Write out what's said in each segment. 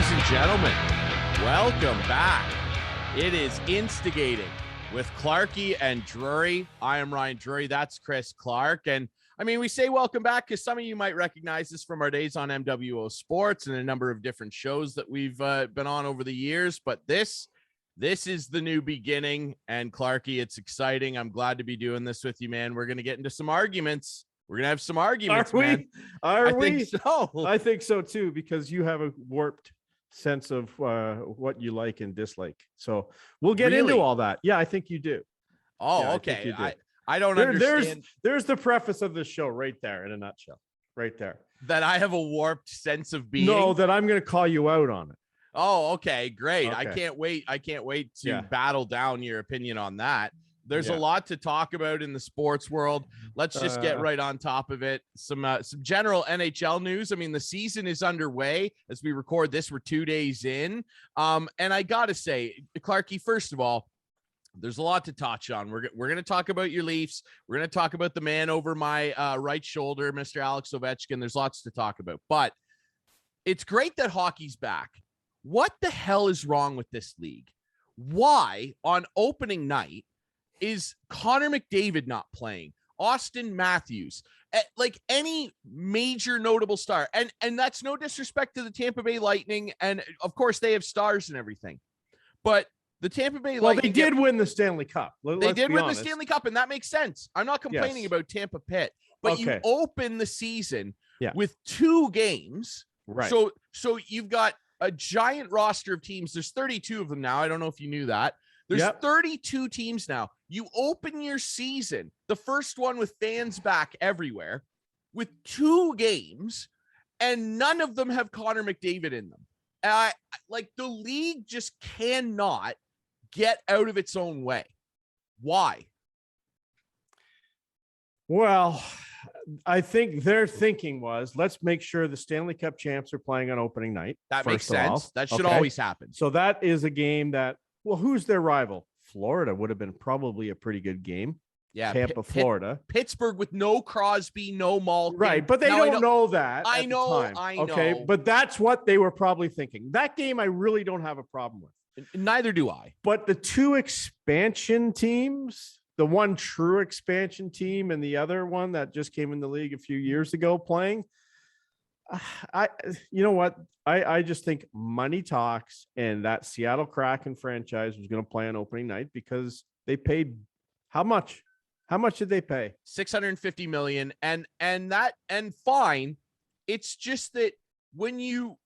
Ladies and gentlemen, welcome back. It is Instigating with Clarkey and Drury. I am Ryan Drury. That's Chris Clark. And I mean, we say welcome back because some of you might recognize this from our days on MWO Sports and a number of different shows that we've been on over the years. But this is the new beginning. And Clarkey, it's exciting. I'm glad to be doing this with you, man. We're going to get into some arguments. We're going to have some arguments, man. I think so. I think so too, because you have a warped sense of what you like and dislike. So we'll get into all that. Yeah, I think you do. Oh, yeah, okay. I don't understand. There's the preface of the show right there in a nutshell. Right there. That I have a warped sense of being. No, that I'm going to call you out on it. Oh, okay. Great. Okay. I can't wait to battle down your opinion on that. There's a lot to talk about in the sports world. Let's just get right on top of it. Some general NHL news. I mean, the season is underway as we record this. We're 2 days in. And I got to say, Clarkey, first of all, there's a lot to touch on. We're going to talk about your Leafs. We're going to talk about the man over my right shoulder, Mr. Alex Ovechkin. There's lots to talk about. But it's great that hockey's back. What the hell is wrong with this league? Why, on opening night, is Connor McDavid not playing? Austin Matthews, like any major notable star. And that's no disrespect to the Tampa Bay Lightning. And of course they have stars and everything, but the Tampa Bay Lightning. They did win the Stanley Cup. They did win the Stanley Cup, and that makes sense. I'm not complaining about Tampa Pitt, but you open the season with 2 games. Right. So you've got a giant roster of teams. There's 32 of them now. I don't know if you knew that. There's 32 teams now. You open your season, the first one with fans back everywhere, with 2 games, and none of them have Connor McDavid in them. Like, the league just cannot get out of its own way. Why? Well, I think their thinking was, let's make sure the Stanley Cup champs are playing on opening night. That makes sense. That should always happen. So that is a game that, well, who's their rival? Florida would have been probably a pretty good game. Yeah, Tampa, Florida. Pittsburgh with no Crosby, no Malkin. Right, but they don't know that. I know. Okay, but that's what they were probably thinking. That game I really don't have a problem with. Neither do I. But the 2 expansion teams, the one true expansion team and the other one that just came in the league a few years ago playing, you know what? I just think money talks, and that Seattle Kraken franchise was going to play on opening night because they paid how much? How much did they pay? $650 million. And fine. It's just that when you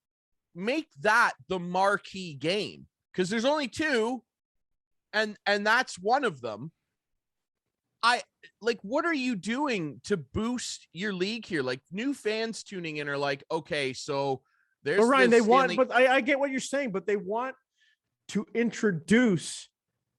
make that the marquee game, because there's only 2, and that's one of them. What are you doing to boost your league here? Like, new fans tuning in are like, okay, so there's Ryan, they want, but I get what you're saying, but they want to introduce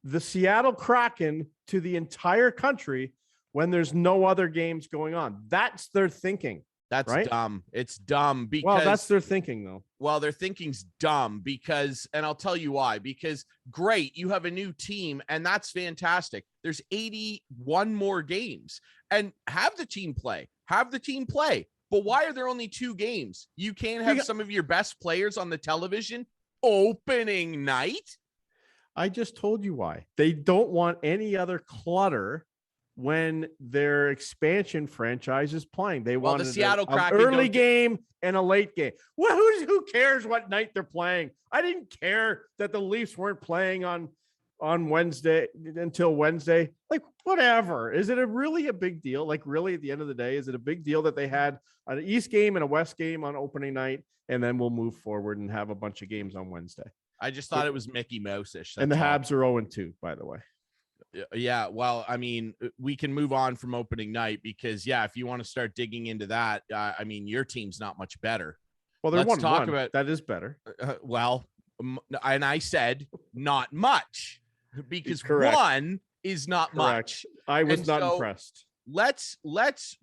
the Seattle Kraken to the entire country when there's no other games going on. That's their thinking. That's right? Dumb. It's dumb because, well, that's their thinking though. Well, their thinking's dumb because, and I'll tell you why, because great, you have a new team and that's fantastic. There's 81 more games, and have the team play. But why are there only 2 games? You can't have some of your best players on the television opening night. I just told you why. They don't want any other clutter when their expansion franchise is playing. They want the Seattle Kraken early game and a late game. Well, who cares what night they're playing? I didn't care that the Leafs weren't playing on Wednesday until Wednesday. Like, whatever. Is it really a big deal? Like, really, at the end of the day, is it a big deal that they had an East game and a West game on opening night, and then we'll move forward and have a bunch of games on Wednesday? I just thought it was Mickey Mouse-ish. And the Habs are 0-2, by the way. Yeah, well, I mean, we can move on from opening night because, if you want to start digging into that, I mean, your team's not much better. Well, they're Let's talk about that is better. And I said not much because 1 is not much. I was not impressed. Let's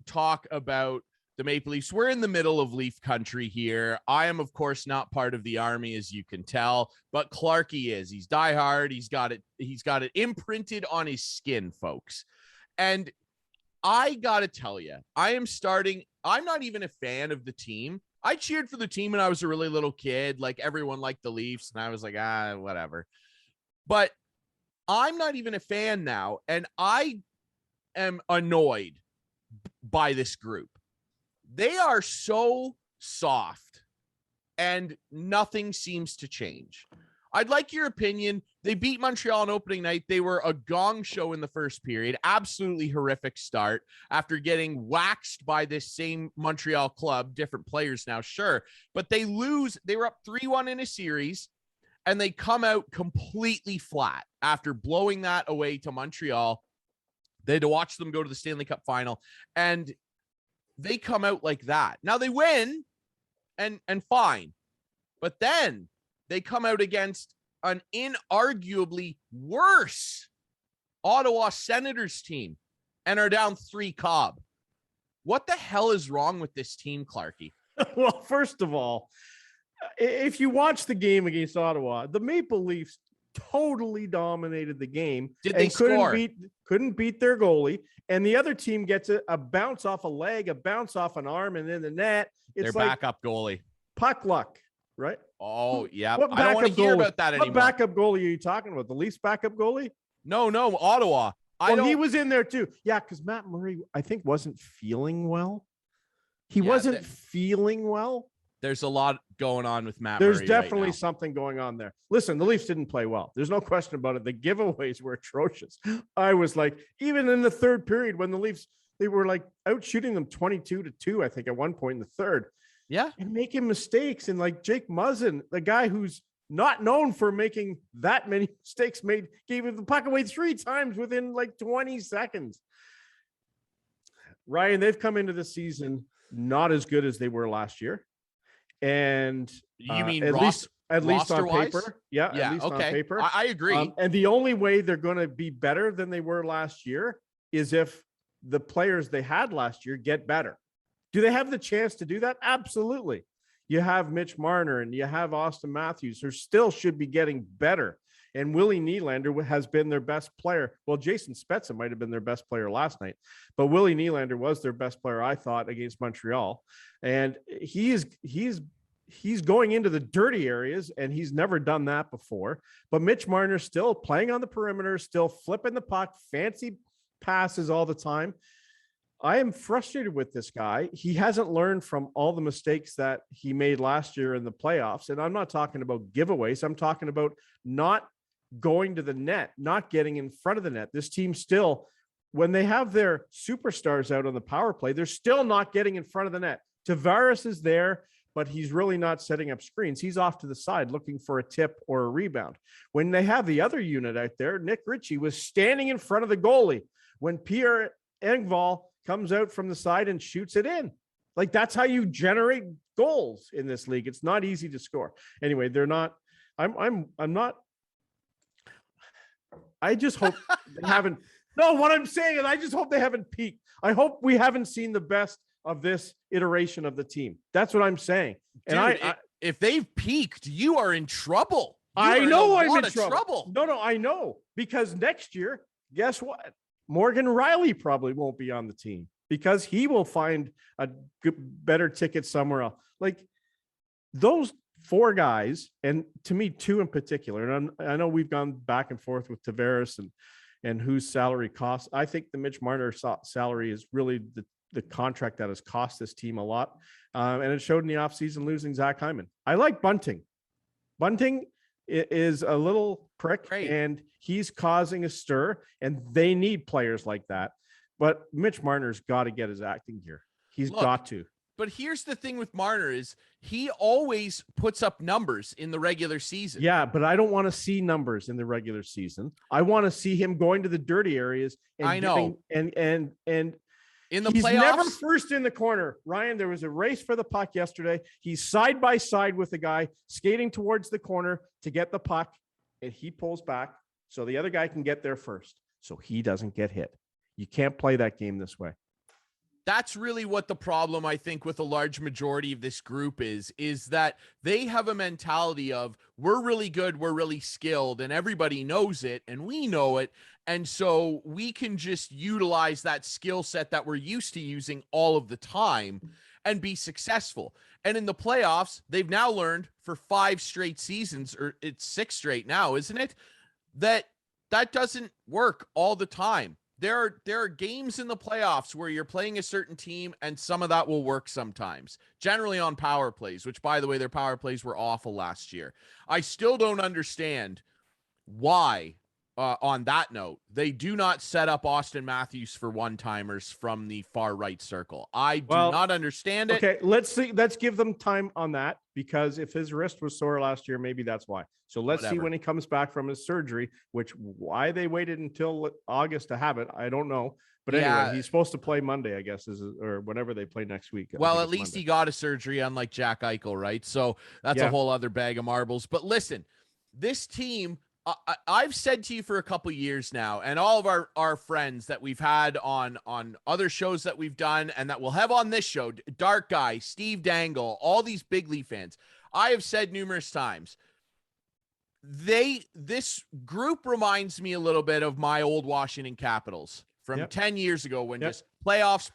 talk about the Maple Leafs. We're in the middle of Leaf country here. I am, of course, not part of the Army, as you can tell, but Clarkey is. He's diehard. He's got it imprinted on his skin, folks. And I got to tell you, I'm not even a fan of the team, I cheered for the team when I was a really little kid. Like everyone liked the Leafs, and I was like, whatever. But I'm not even a fan now, and I am annoyed by this group. They are so soft, and nothing seems to change. I'd like your opinion. They beat Montreal on opening night. They were a gong show in the first period. Absolutely horrific start after getting waxed by this same Montreal club. Different players now, sure. But they lose. They were up 3-1 in a series, and they come out completely flat after blowing that away to Montreal. They had to watch them go to the Stanley Cup final, and they come out like that. Now they win, and fine. But then they come out against an inarguably worse Ottawa Senators team and are down 3 Cobb. What the hell is wrong with this team, Clarkey? Well, first of all, if you watch the game against Ottawa, the Maple Leafs totally dominated the game. Did they score? Couldn't beat their goalie, and the other team gets a bounce off a leg, a bounce off an arm, and in the net. It's their like backup goalie. Puck luck, right? Oh, yeah. I don't want to hear about that anymore. What backup goalie are you talking about? The Leafs backup goalie? No, Ottawa. He was in there too. Yeah, because Matt Murray, I think, wasn't feeling well. He wasn't feeling well. There's a lot going on with Matt Murray. There's definitely something going on there. Listen, the Leafs didn't play well. There's no question about it. The giveaways were atrocious. I was like, even in the third period when the Leafs, they were like out shooting them 22-2, I think, at one point in the third. Yeah. And making mistakes. And like Jake Muzzin, the guy who's not known for making that many mistakes, gave the puck away 3 times within like 20 seconds. Ryan, they've come into the season not as good as they were last year. And you mean at least on paper. Yeah. At least okay. on paper. I agree. And the only way they're going to be better than they were last year is if the players they had last year get better. Do they have the chance to do that? Absolutely. You have Mitch Marner and you have Austin Matthews, who still should be getting better. And Willie Nylander has been their best player. Well, Jason Spezza might have been their best player last night, but Willie Nylander was their best player, I thought, against Montreal. And he's going into the dirty areas, and he's never done that before. But Mitch Marner still playing on the perimeter, still flipping the puck, fancy passes all the time. I am frustrated with this guy. He hasn't learned from all the mistakes that he made last year in the playoffs. And I'm not talking about giveaways. I'm talking about not going to the net, not getting in front of the net. This team still, when they have their superstars out on the power play, they're still not getting in front of the net. Tavares is there, but he's really not setting up screens. He's off to the side looking for a tip or a rebound. When they have the other unit out there, Nick Ritchie was standing in front of the goalie when Pierre Engvall comes out from the side and shoots it in. Like, that's how you generate goals in this league. It's not easy to score. Anyway, they're not. I'm not. I just hope they haven't. No, what I'm saying is I just hope they haven't peaked. I hope we haven't seen the best of this iteration of the team. That's what I'm saying. Dude, and if they've peaked, you are in trouble. I know I'm in trouble. No, I know, because next year, guess what? Morgan Riley probably won't be on the team because he will find a better ticket somewhere else. Like, those 4 guys, and to me, 2 in particular, and I know we've gone back and forth with Tavares and whose salary costs. I think the Mitch Marner salary is really the contract that has cost this team a lot. And it showed in the offseason losing Zach Hyman. I like Bunting. Bunting is a little prick, and he's causing a stir, and they need players like that. But Mitch Marner's got to get his acting gear. He's got to. But here's the thing with Marner is he always puts up numbers in the regular season. Yeah, but I don't want to see numbers in the regular season. I want to see him going to the dirty areas. And I know. And in the he's playoffs, never first in the corner. Ryan, there was a race for the puck yesterday. He's side by side with the guy skating towards the corner to get the puck, and he pulls back so the other guy can get there first, so he doesn't get hit. You can't play that game this way. That's really what the problem, I think, with a large majority of this group is that they have a mentality of, we're really good, we're really skilled, and everybody knows it, and we know it. And so we can just utilize that skill set that we're used to using all of the time and be successful. And in the playoffs, they've now learned for 5 straight seasons, or it's 6 straight now, isn't it? That doesn't work all the time. There are games in the playoffs where you're playing a certain team and some of that will work sometimes, generally on power plays, which, by the way, their power plays were awful last year. I still don't understand why, on that note, they do not set up Austin Matthews for one-timers from the far right circle. I do not understand it. Okay, let's see. Let's give them time on that, because if his wrist was sore last year, maybe that's why. So let's see when he comes back from his surgery, which why they waited until August to have it, I don't know. But anyway, he's supposed to play Monday, I guess, or whenever they play next week. Well, at least he got a surgery, unlike Jack Eichel, right? So that's a whole other bag of marbles. But listen, this team, I've said to you for a couple years now, and all of our friends that we've had on other shows that we've done and that we'll have on this show, Dark Guy, Steve Dangle, all these big league fans, I have said numerous times, this group reminds me a little bit of my old Washington Capitals from 10 years ago, when just playoffs,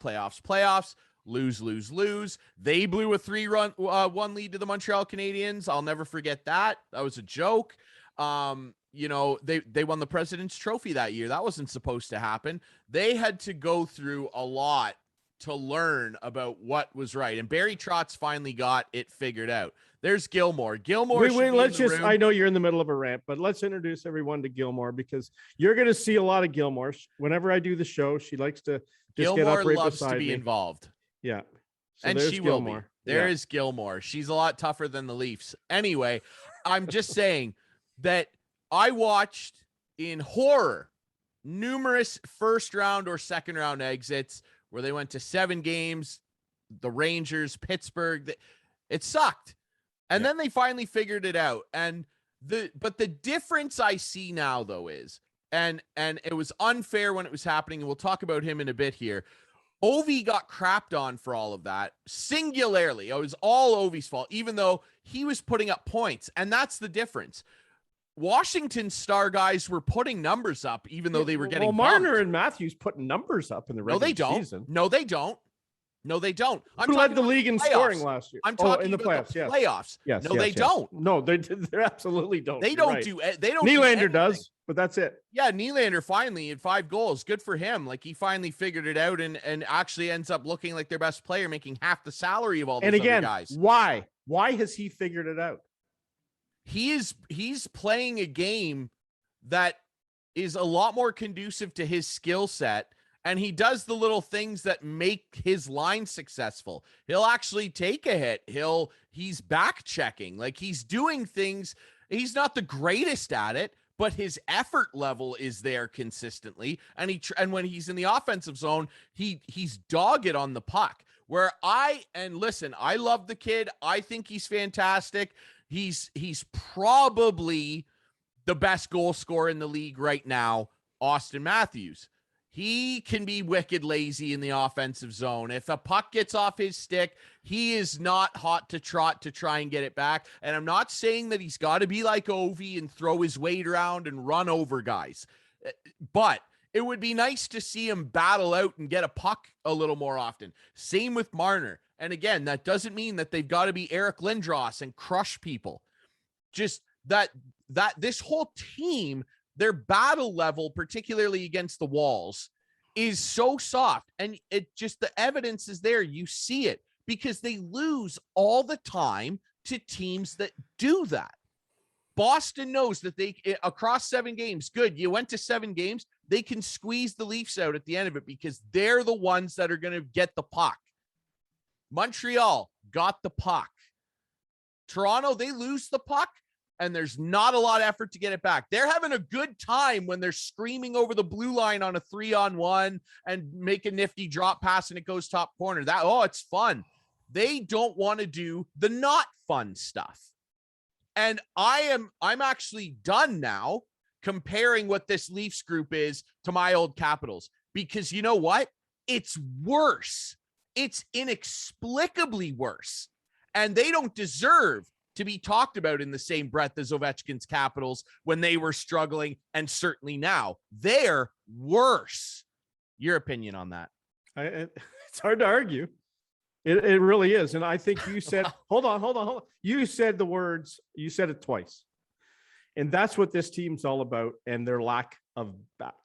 lose. They blew a 3-1 lead to the Montreal Canadiens. I'll never forget that. That was a joke. You know, they won the President's Trophy that year. That wasn't supposed to happen. They had to go through a lot to learn about what was right. And Barry Trotz finally got it figured out. There's Gilmore. Wait, let's just, I know you're in the middle of a rant, but let's introduce everyone to Gilmore, because you're going to see a lot of Gilmore. Whenever I do the show, she likes to just get up right loves beside to be me. Involved. Yeah. So and she will be. There is Gilmore. She's a lot tougher than the Leafs. Anyway, I'm just saying that I watched in horror numerous first round or second round exits where they went to 7 games, the Rangers, Pittsburgh. It sucked. And then they finally figured it out. But the difference I see now, though, is, and it was unfair when it was happening, and we'll talk about him in a bit here. Ovi got crapped on for all of that, singularly. It was all Ovi's fault, even though he was putting up points. And that's the difference. Washington star guys were putting numbers up, even though they were getting Marner and Matthews putting numbers up in the regular season. No, they don't. Who led the league in scoring last year? I'm talking in the about playoffs. the playoffs. Yes. They don't. No, they absolutely don't. They don't do. They don't. Nylander does, but that's it. Yeah, Nylander finally had 5 goals. Good for him. Like, he finally figured it out and actually ends up looking like their best player, making half the salary of all those other guys. Why? Why has he figured it out? He's playing a game that is a lot more conducive to his skill set, and he does the little things that make his line successful. He'll actually take a hit. He's back checking. Like, he's doing things. He's not the greatest at it, but his effort level is there consistently. And when he's in the offensive zone, he's dogged on the puck. Listen, I love the kid. I think he's fantastic. He's probably the best goal scorer in the league right now, Austin Matthews. He can be wicked lazy in the offensive zone. If a puck gets off his stick, he is not hot to trot to try and get it back. And I'm not saying that he's got to be like Ovi and throw his weight around and run over guys. But it would be nice to see him battle out and get a puck a little more often. Same with Marner. And again, that doesn't mean that they've got to be Eric Lindros and crush people. Just that this whole team, their battle level, particularly against the walls, is so soft. And it just, the evidence is there. You see it because they lose all the time to teams that do that. Boston knows that they, across 7 games, good. You went to 7 games. They can squeeze the Leafs out at the end of it because they're the ones that are going to get the puck. Montreal got the puck. Toronto, they lose the puck, and there's not a lot of effort to get it back. They're having a good time when they're screaming over the blue line on a 3-on-1 and make a nifty drop pass and it goes top corner. It's fun. They don't want to do the not fun stuff. And I'm actually done now comparing what this Leafs group is to my old Capitals, because you know what? It's worse. it's inexplicably worse. And they don't deserve to be talked about in the same breath as Ovechkin's Capitals when they were struggling, and certainly now. They're worse. Your opinion on that? It's hard to argue. It really is. And I think you said, hold on. You said the words, you said it twice. And that's what this team's all about, and their lack of battle.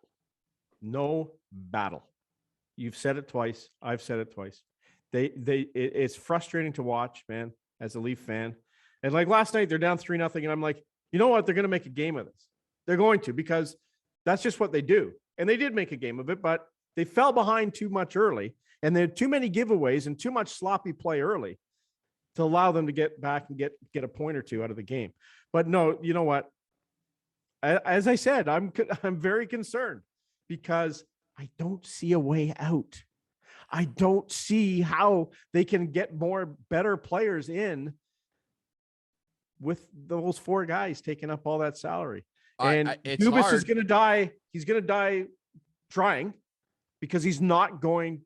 No battle. You've said it twice. I've said it twice. It's frustrating to watch, man, as a Leaf fan. And like last night, they're down 3-0, and I'm like, you know what? They're going to make a game of this. They're going to, because that's just what they do. And they did make a game of it, but they fell behind too much early, and they had too many giveaways and too much sloppy play early to allow them to get back and get a point or two out of the game. But no, you know what? As I said, I'm very concerned because I don't see a way out. I don't see how they can get better players in with those 4 guys taking up all that salary. And Dubas is going to die. He's going to die trying, because he's not going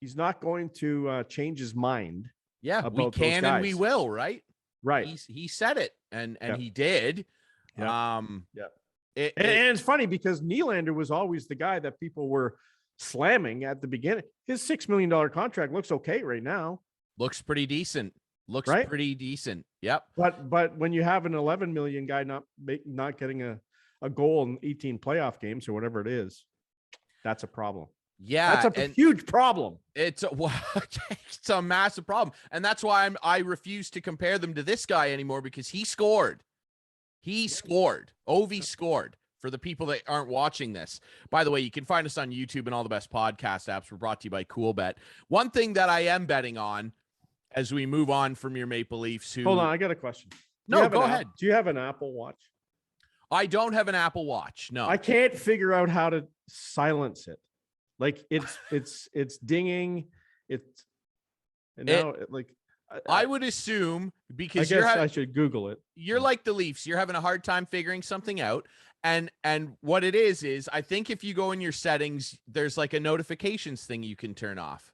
to change his mind. Yeah, we can and we will, right? Right. He said it, and he did. Yeah. And it's funny because Nylander was always the guy that people were slamming at the beginning. His $6 million contract looks okay right now. Looks pretty decent. Pretty decent. Yep. But when you have an 11 million guy not getting a goal in 18 playoff games or whatever it is, that's a problem. Yeah, that's a huge problem. It's a massive problem, and that's why I refuse to compare them to this guy anymore, because he scored. Ovi scored. For the people that aren't watching this, by the way, you can find us on YouTube and all the best podcast apps. We're brought to you by Coolbet. One thing that I am betting on as we move on from your Maple Leafs. Hold on, I got a question. No, go ahead. Do you have an Apple Watch? I don't have an Apple Watch. No, I can't figure out how to silence it. Like it's dinging. I would assume, because I should Google it. You're like the Leafs. You're having a hard time figuring something out. And what it is I think if you go in your settings, there's like a notifications thing you can turn off.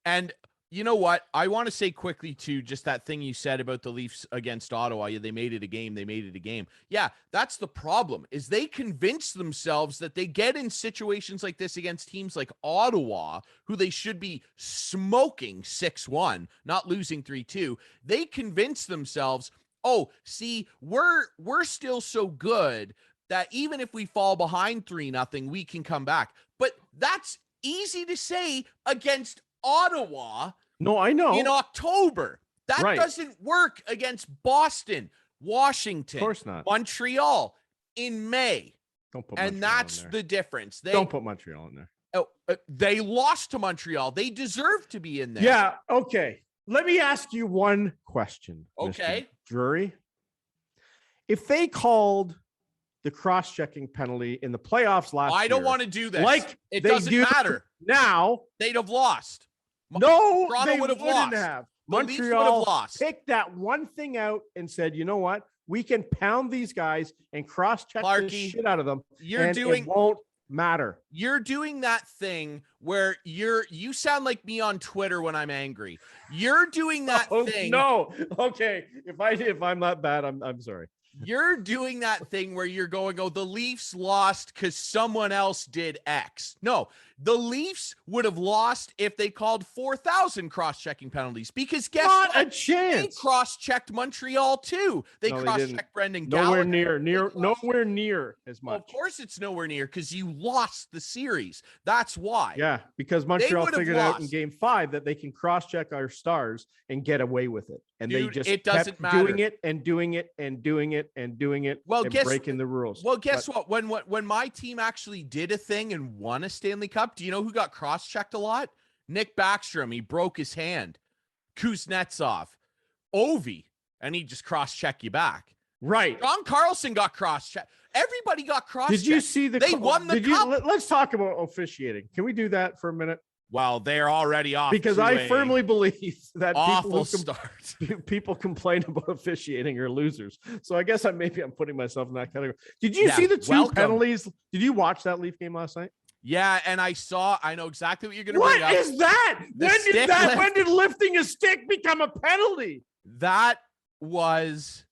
And you know what? I want to say quickly too, just that thing you said about the Leafs against Ottawa. They made it a game. Yeah, that's the problem, is they convince themselves that they get in situations like this against teams like Ottawa, who they should be smoking 6-1, not losing 3-2. They convince themselves, oh, see, we're still so good that even if we fall behind 3-0, we can come back. But that's easy to say against Ottawa. No, I know. In October. That doesn't work against Boston, Washington, of course not. Montreal in May. Don't put Montreal and that's in there. The difference. Don't put Montreal in there. Oh, they lost to Montreal. They deserve to be in there. Yeah, okay. Let me ask you one question. Okay. Mr. Drury. If they called the cross-checking penalty in the playoffs last year. I don't want to do this. Like it doesn't matter. Now they'd have lost. No, Toronto would have lost. Montreal picked that one thing out and said, you know what? We can pound these guys and cross-check the shit out of them. It won't matter. You're doing that thing where you sound like me on Twitter when I'm angry. You're doing that thing. No. Okay. If I'm not bad, I'm sorry. You're doing that thing where you're going, oh, the Leafs lost because someone else did X. No, the Leafs would have lost if they called 4,000 cross-checking penalties, because guess what? Not a chance. They cross-checked Montreal too. They cross-checked Brendan Gallagher. Nowhere near as much. Well, of course it's nowhere near, because you lost the series. That's why. Yeah, because Montreal figured out in Game 5 that they can cross-check our stars and get away with it. And Dude, they just it doesn't matter. doing it and doing it and doing it and doing it and breaking the rules. Well, guess what? When my team actually did a thing and won a Stanley Cup, do you know who got cross-checked a lot? Nick Backstrom. He broke his hand. Kuznetsov. Ovi. And he just cross-check you back. Right. John Carlson got cross-checked. Everybody got cross-checked. Did you see they won the cup? Let's talk about officiating. Can we do that for a minute? Well, they're already off. Because I firmly believe that people complain about officiating are losers. So I guess maybe I'm putting myself in that category. Did you see the two penalties? Did you watch that Leaf game last night? Yeah, and I know exactly what you're going to bring up. What is that? When did lifting a stick become a penalty? That was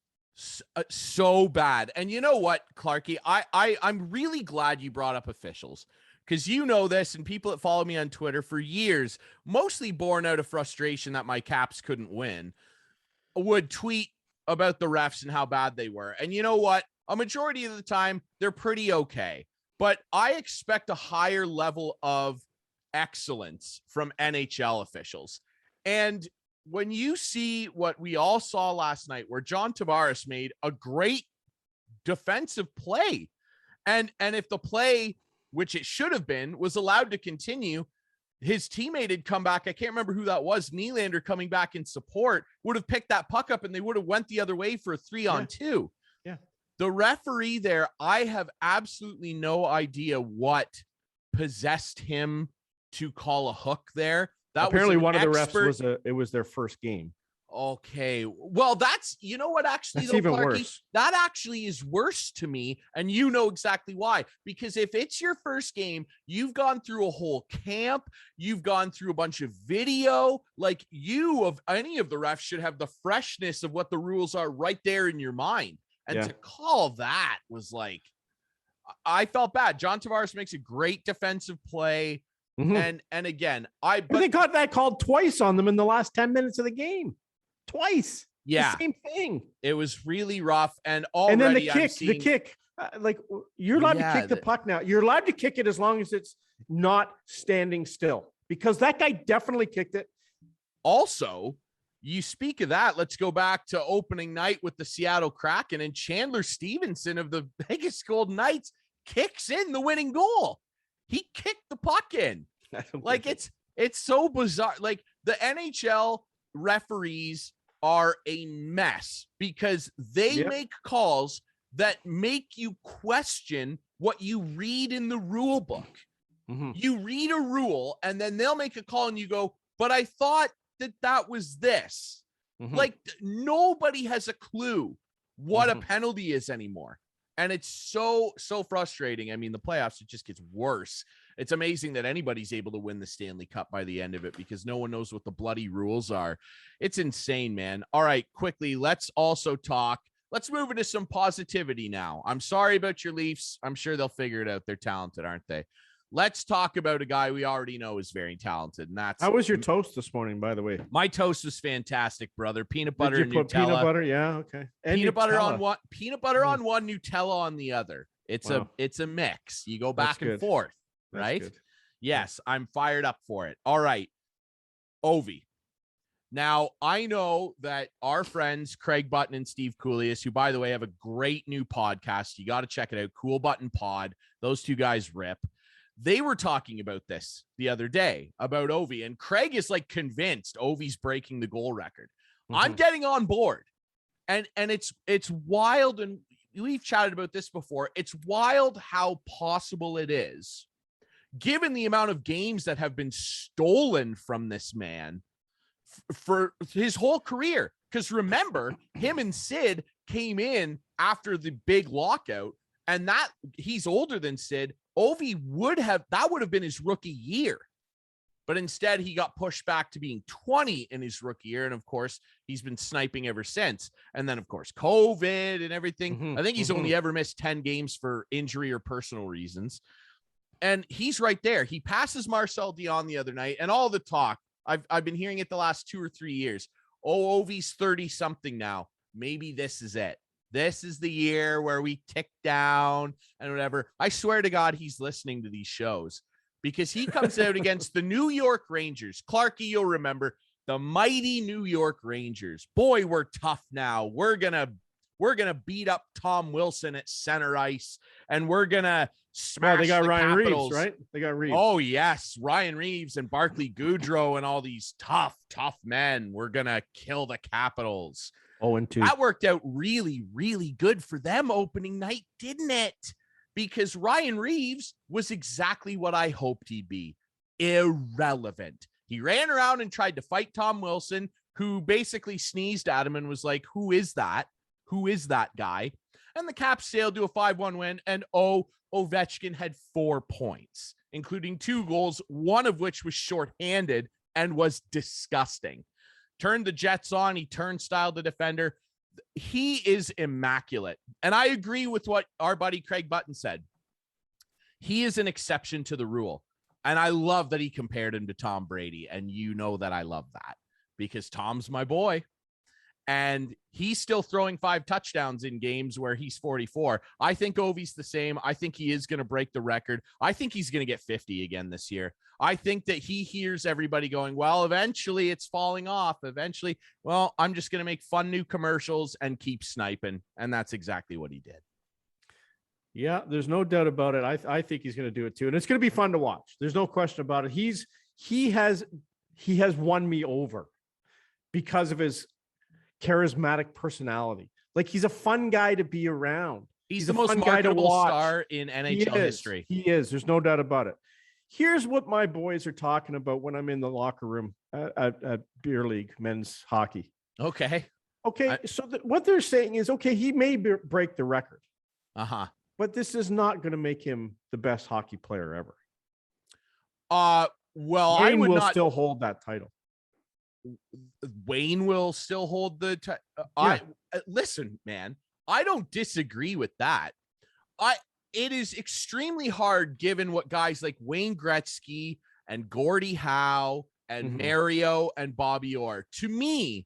so bad. And you know what, Clarkey? I'm really glad you brought up officials, because you know this, and people that follow me on Twitter for years, mostly born out of frustration that my Caps couldn't win, would tweet about the refs and how bad they were. And you know what? A majority of the time, they're pretty okay. But I expect a higher level of excellence from NHL officials. And when you see what we all saw last night, where John Tavares made a great defensive play, and if the play, which it should have been, was allowed to continue, his teammate had come back. I can't remember who that was. Nylander coming back in support would have picked that puck up, and they would have went the other way for a 3-on-2. Yeah. The referee there, I have absolutely no idea what possessed him to call a hook there. That apparently was one of the refs was their first game. Okay. Well, that's, you know what, actually, that's even worse. That actually is worse to me. And you know exactly why. Because if it's your first game, you've gone through a whole camp, you've gone through a bunch of video, like any of the refs should have the freshness of what the rules are right there in your mind. And to call that was like, I felt bad. John Tavares makes a great defensive play. Mm-hmm. And again, but they got that called twice on them in the last 10 minutes of the game. Twice. Yeah. The same thing. It was really rough. And already, and then the kick, like you're allowed to kick the puck now. You're allowed to kick it as long as it's not standing still, because that guy definitely kicked it. Also, you speak of that, let's go back to opening night with the Seattle Kraken, and Chandler Stevenson of the Vegas Golden Knights kicks in the winning goal. He kicked the puck in. Like, it's so bizarre. Like, the NHL referees are a mess, because they make calls that make you question what you read in the rule book. Mm-hmm. You read a rule, and then they'll make a call, and you go, but I thought that was this. Mm-hmm. Like, nobody has a clue what a penalty is anymore. And it's so frustrating. I mean, the playoffs, it just gets worse. It's amazing that anybody's able to win the Stanley Cup by the end of it, because no one knows what the bloody rules are. It's insane, man. All right, quickly, let's also talk. Let's move into some positivity now. I'm sorry about your Leafs. I'm sure they'll figure it out. They're talented, aren't they? Let's talk about a guy we already know is very talented, and that's... How was your toast this morning, by the way? My toast was fantastic, brother. Peanut butter and Nutella. Peanut butter, yeah, okay. And peanut butter on one, Nutella on the other. It's a mix. You go back and forth, right? Yes, I'm fired up for it. All right, Ovi. Now, I know that our friends Craig Button and Steve Coolius, who, by the way, have a great new podcast. You got to check it out. Cool Button Pod. Those two guys rip. They were talking about this the other day about Ovi, and Craig is like convinced Ovi's breaking the goal record. Mm-hmm. I'm getting on board, and it's wild. And we've chatted about this before. It's wild how possible it is, given the amount of games that have been stolen from this man for his whole career. Because remember, him and Sid came in after the big lockout, and that he's older than Sid. Ovi would have been his rookie year, but instead he got pushed back to being 20 in his rookie year. And of course, he's been sniping ever since. And then, of course, COVID and everything. Mm-hmm. I think he's only ever missed 10 games for injury or personal reasons. And he's right there. He passes Marcel Dion the other night, and all the talk, I've been hearing it the last 2 or 3 years. Oh, Ovi's 30 something now. Maybe this is it. This is the year where we tick down and whatever. I swear to God, he's listening to these shows, because he comes out against the New York Rangers. Clarkey, you'll remember the mighty New York Rangers. Boy, we're tough now. We're gonna beat up Tom Wilson at center ice, and we're gonna smash. They got Ryan Capitals. Reeves, right? They got Reeves. Oh yes, Ryan Reeves and Barclay Goodrow and all these tough men. We're gonna kill the Capitals. 0-2. That worked out really, really good for them opening night, didn't it? Because Ryan Reeves was exactly what I hoped he'd be. Irrelevant. He ran around and tried to fight Tom Wilson, who basically sneezed at him and was like, who is that? Who is that guy? And the Caps sailed to a 5-1 win. And Ovechkin had 4 points, including 2 goals, one of which was shorthanded and was disgusting. Turned the Jets on. He turnstile the defender. He is immaculate. And I agree with what our buddy Craig Button said. He is an exception to the rule. And I love that he compared him to Tom Brady. And you know that I love that because Tom's my boy. And he's still throwing 5 touchdowns in games where he's 44. I think Ovi's the same. I think he is going to break the record. I think he's going to get 50 again this year. I think that he hears everybody going, well, eventually it's falling off. Eventually, well, I'm just going to make fun new commercials and keep sniping. And that's exactly what he did. Yeah, there's no doubt about it. I think he's going to do it too. And it's going to be fun to watch. There's no question about it. He has won me over because of his charismatic personality. Like he's a fun guy to be around. He's the most marketable star in NHL history. He is. There's no doubt about it. Here's what my boys are talking about when I'm in the locker room at beer league men's hockey. Okay. So what they're saying is, okay, he may break the record. But this is not going to make him the best hockey player ever. Well, Wayne I would will not still hold that title. Wayne will still hold the listen, man, I don't disagree with that. It is extremely hard given what guys like Wayne Gretzky and Gordie Howe and Mario and Bobby Orr. To me,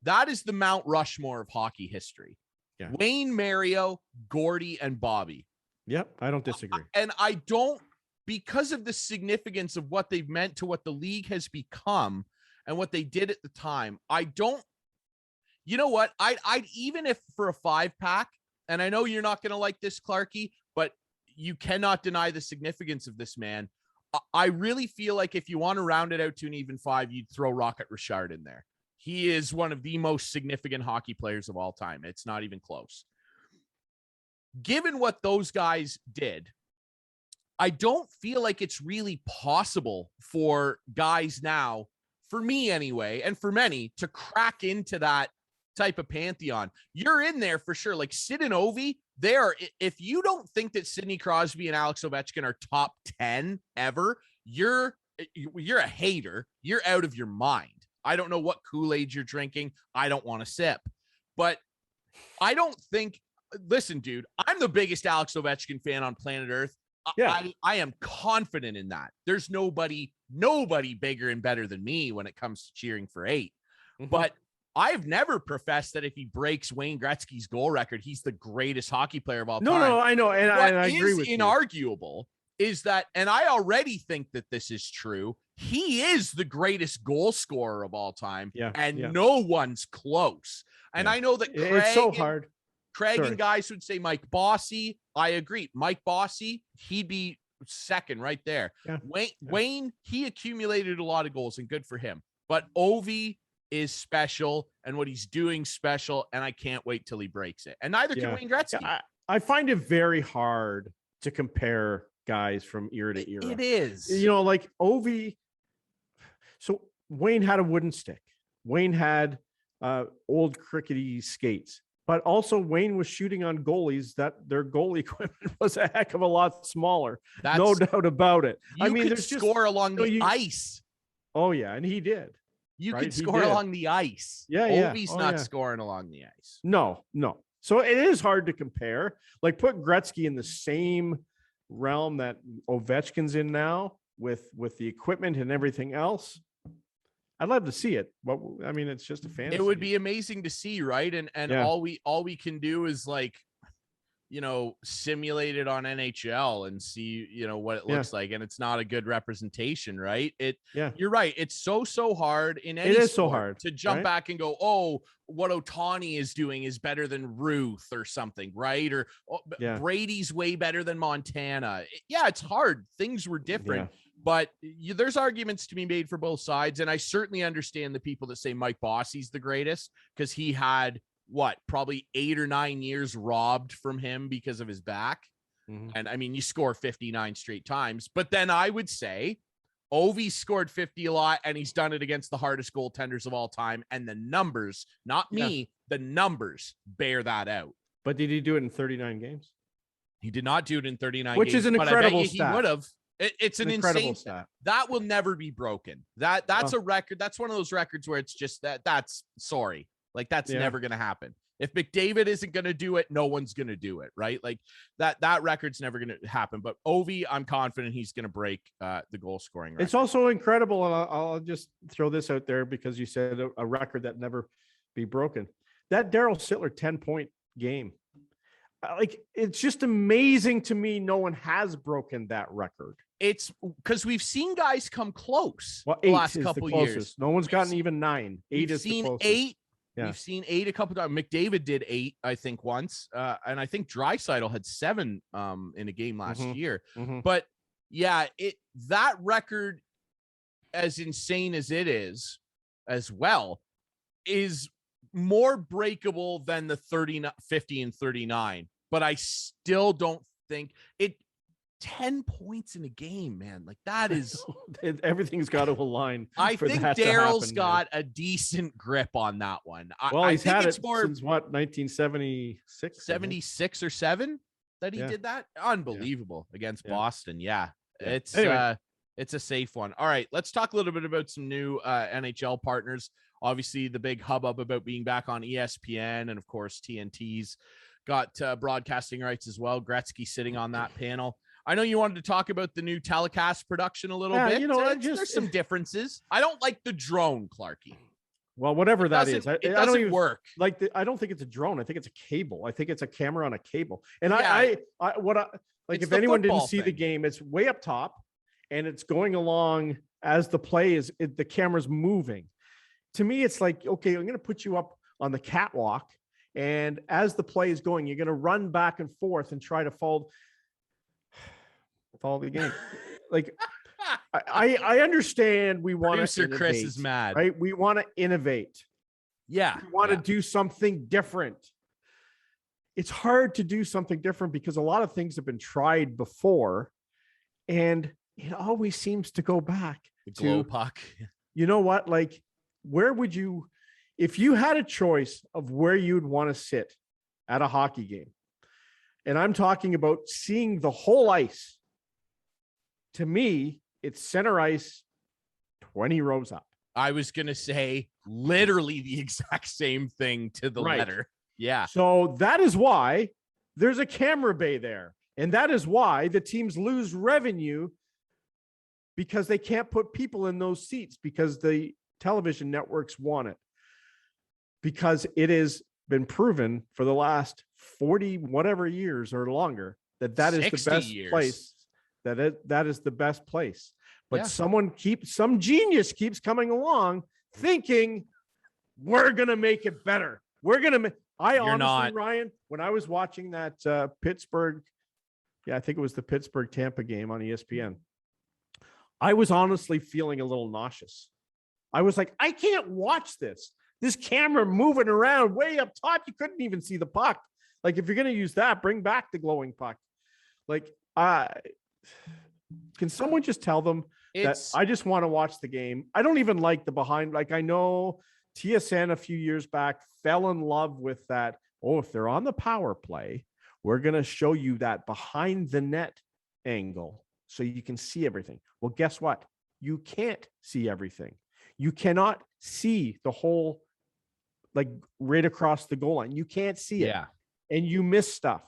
that is the Mount Rushmore of hockey history. Yeah. Wayne, Mario, Gordie, and Bobby. Yep, I don't disagree. And I don't, because of the significance of what they've meant to what the league has become and what they did at the time, I don't, you know what? I'd even if for a 5-pack, and I know you're not going to like this, Clarkey, but you cannot deny the significance of this man. I really feel like if you want to round it out to an even 5, you'd throw Rocket Richard in there. He is one of the most significant hockey players of all time. It's not even close. Given what those guys did, I don't feel like it's really possible for guys now, for me anyway, and for many, to crack into that type of pantheon. You're in there for sure. Like Sid and Ovi, if you don't think that Sidney Crosby and Alex Ovechkin are top 10 ever, you're a hater. You're out of your mind. I don't know what Kool-Aid you're drinking. I don't want to sip. But I don't think, listen, dude, I'm the biggest Alex Ovechkin fan on planet Earth. Yeah. I am confident in that. There's nobody bigger and better than me when it comes to cheering for 8. But I've never professed that if he breaks Wayne Gretzky's goal record, he's the greatest hockey player of all time. No, I know. And I agree with you. Inarguable is that, and I already think that this is true, he is the greatest goal scorer of all time. No one's close. And I know that it's so hard. Craig and guys would say Mike Bossy. I agree. Mike Bossy, he'd be second right there. Yeah. Wayne, he accumulated a lot of goals and good for him. But Ovi is special and what he's doing special, and I can't wait till he breaks it. And neither can Wayne Gretzky. Yeah, I find it very hard to compare guys from era to era. It is. You know, like Ovi. So Wayne had a wooden stick. Wayne had old crickety skates. But also Wayne was shooting on goalies that their goalie equipment was a heck of a lot smaller. No doubt about it. I mean, there's score along the ice. Oh, yeah. And he did. You could score along the ice. Ovi's not scoring along the ice. No. So it is hard to compare. Like put Gretzky in the same realm that Ovechkin's in now with the equipment and everything else. I'd love to see it. But I mean, it's just a fantasy. It would be amazing to see, right? And all we can do is like, simulate it on NHL and see, what it looks like. And it's not a good representation, right? You're right. It's so hard in any sport so hard to jump back and go, oh, what Ohtani is doing is better than Ruth or something, right? Or Brady's way better than Montana. It's hard. Things were different. But there's arguments to be made for both sides. And I certainly understand the people that say Mike Bossy's the greatest because he had probably 8 or 9 years robbed from him because of his back. And I mean, you score 59 straight times, but then I would say Ovi scored 50 a lot and he's done it against the hardest goaltenders of all time. And the numbers, not me, the numbers bear that out. But did he do it in 39 games? He did not do it in 39 Which games. is an incredible stat. He would have. It's an insane stat. That will never be broken. That's a record. That's one of those records where it's just that's sorry. Like that's never going to happen. If McDavid isn't going to do it, no one's going to do it, right? Like that record's never going to happen. But Ovi, I'm confident he's going to break the goal scoring record. It's also incredible, and I'll just throw this out there because you said a record that never be broken. That Darryl Sittler 10-point game. Like, it's just amazing to me no one has broken that record. It's because we've seen guys come close the last couple years. No one's gotten even 9. 8 is the closest. 8. Yeah. We've seen 8 a couple times. McDavid did 8, I think, once. And I think Draisaitl had 7 in a game last year. But yeah, that record, as insane as it is as well, is more breakable than the 50 and 39. But I still don't think it 10 points in a game, man. Like that is everything's got to align. I think Daryl's got a decent grip on that one. Well, he's had it since what, 1976? 76 or 7 that he did that. Unbelievable against Boston. Yeah. It's a safe one. All right, let's talk a little bit about some new NHL partners. Obviously, the big hubbub about being back on ESPN, and of course, TNT's got broadcasting rights as well. Gretzky sitting on that panel. I know you wanted to talk about the new telecast production a little bit. You know, there's some differences. I don't like the drone, Clarkey. Well, whatever that is, it doesn't even work. I don't think it's a drone. I think it's a cable. I think it's a camera on a cable. And if anyone didn't see the game, it's way up top, and it's going along as the play is. The camera's moving. To me, it's like, okay, I'm going to put you up on the catwalk, and as the play is going, you're going to run back and forth and try to follow the game. Like, I understand we want to innovate. Chris is mad, right? We want to innovate. Yeah. We want to do something different. It's hard to do something different because a lot of things have been tried before, and it always seems to go back to glow puck. You know what? Like, where would you, if you had a choice of where you'd want to sit at a hockey game, and I'm talking about seeing the whole ice, to me, it's center ice, 20 rows up. I was going to say literally the exact same thing to the letter. Yeah. So that is why there's a camera bay there. And that is why the teams lose revenue, because they can't put people in those seats because the television networks want it. Because it has been proven for the last 40 whatever years or longer that is the best place. That is the best place. But some genius keeps coming along thinking we're going to make it better. We're going to honestly, Ryan, when I was watching that Pittsburgh, I think it was the Pittsburgh Tampa game on ESPN, I was honestly feeling a little nauseous. I was like, I can't watch this. This camera moving around way up top, you couldn't even see the puck. Like, if you're going to use that, bring back the glowing puck. Like, can someone just tell them that I just want to watch the game? I don't even like the behind. Like, I know TSN a few years back fell in love with that. Oh, if they're on the power play, we're going to show you that behind the net angle so you can see everything. Well, guess what? You can't see everything. You cannot see the whole, like, right across the goal line. You can't see it. Yeah. And you miss stuff.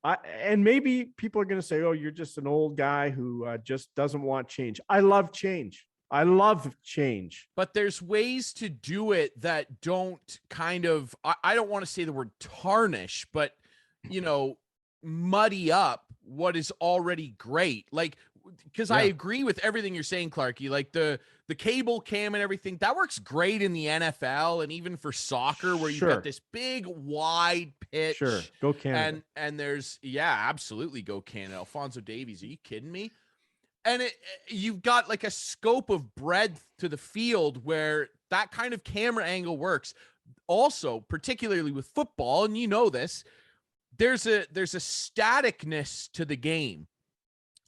And maybe people are going to say, oh, you're just an old guy who just doesn't want change. I love change. But there's ways to do it that don't kind of, I don't want to say the word tarnish, but, muddy up what is already great. Like, because I agree with everything you're saying, Clarkey, like the cable cam and everything that works great in the NFL and even for soccer where you've got this big wide pitch. Sure. Go Canada. And there's, absolutely go Canada. Alphonso Davies. Are you kidding me? And you've got like a scope of breadth to the field where that kind of camera angle works. Also, particularly with football, and you know this, there's a staticness to the game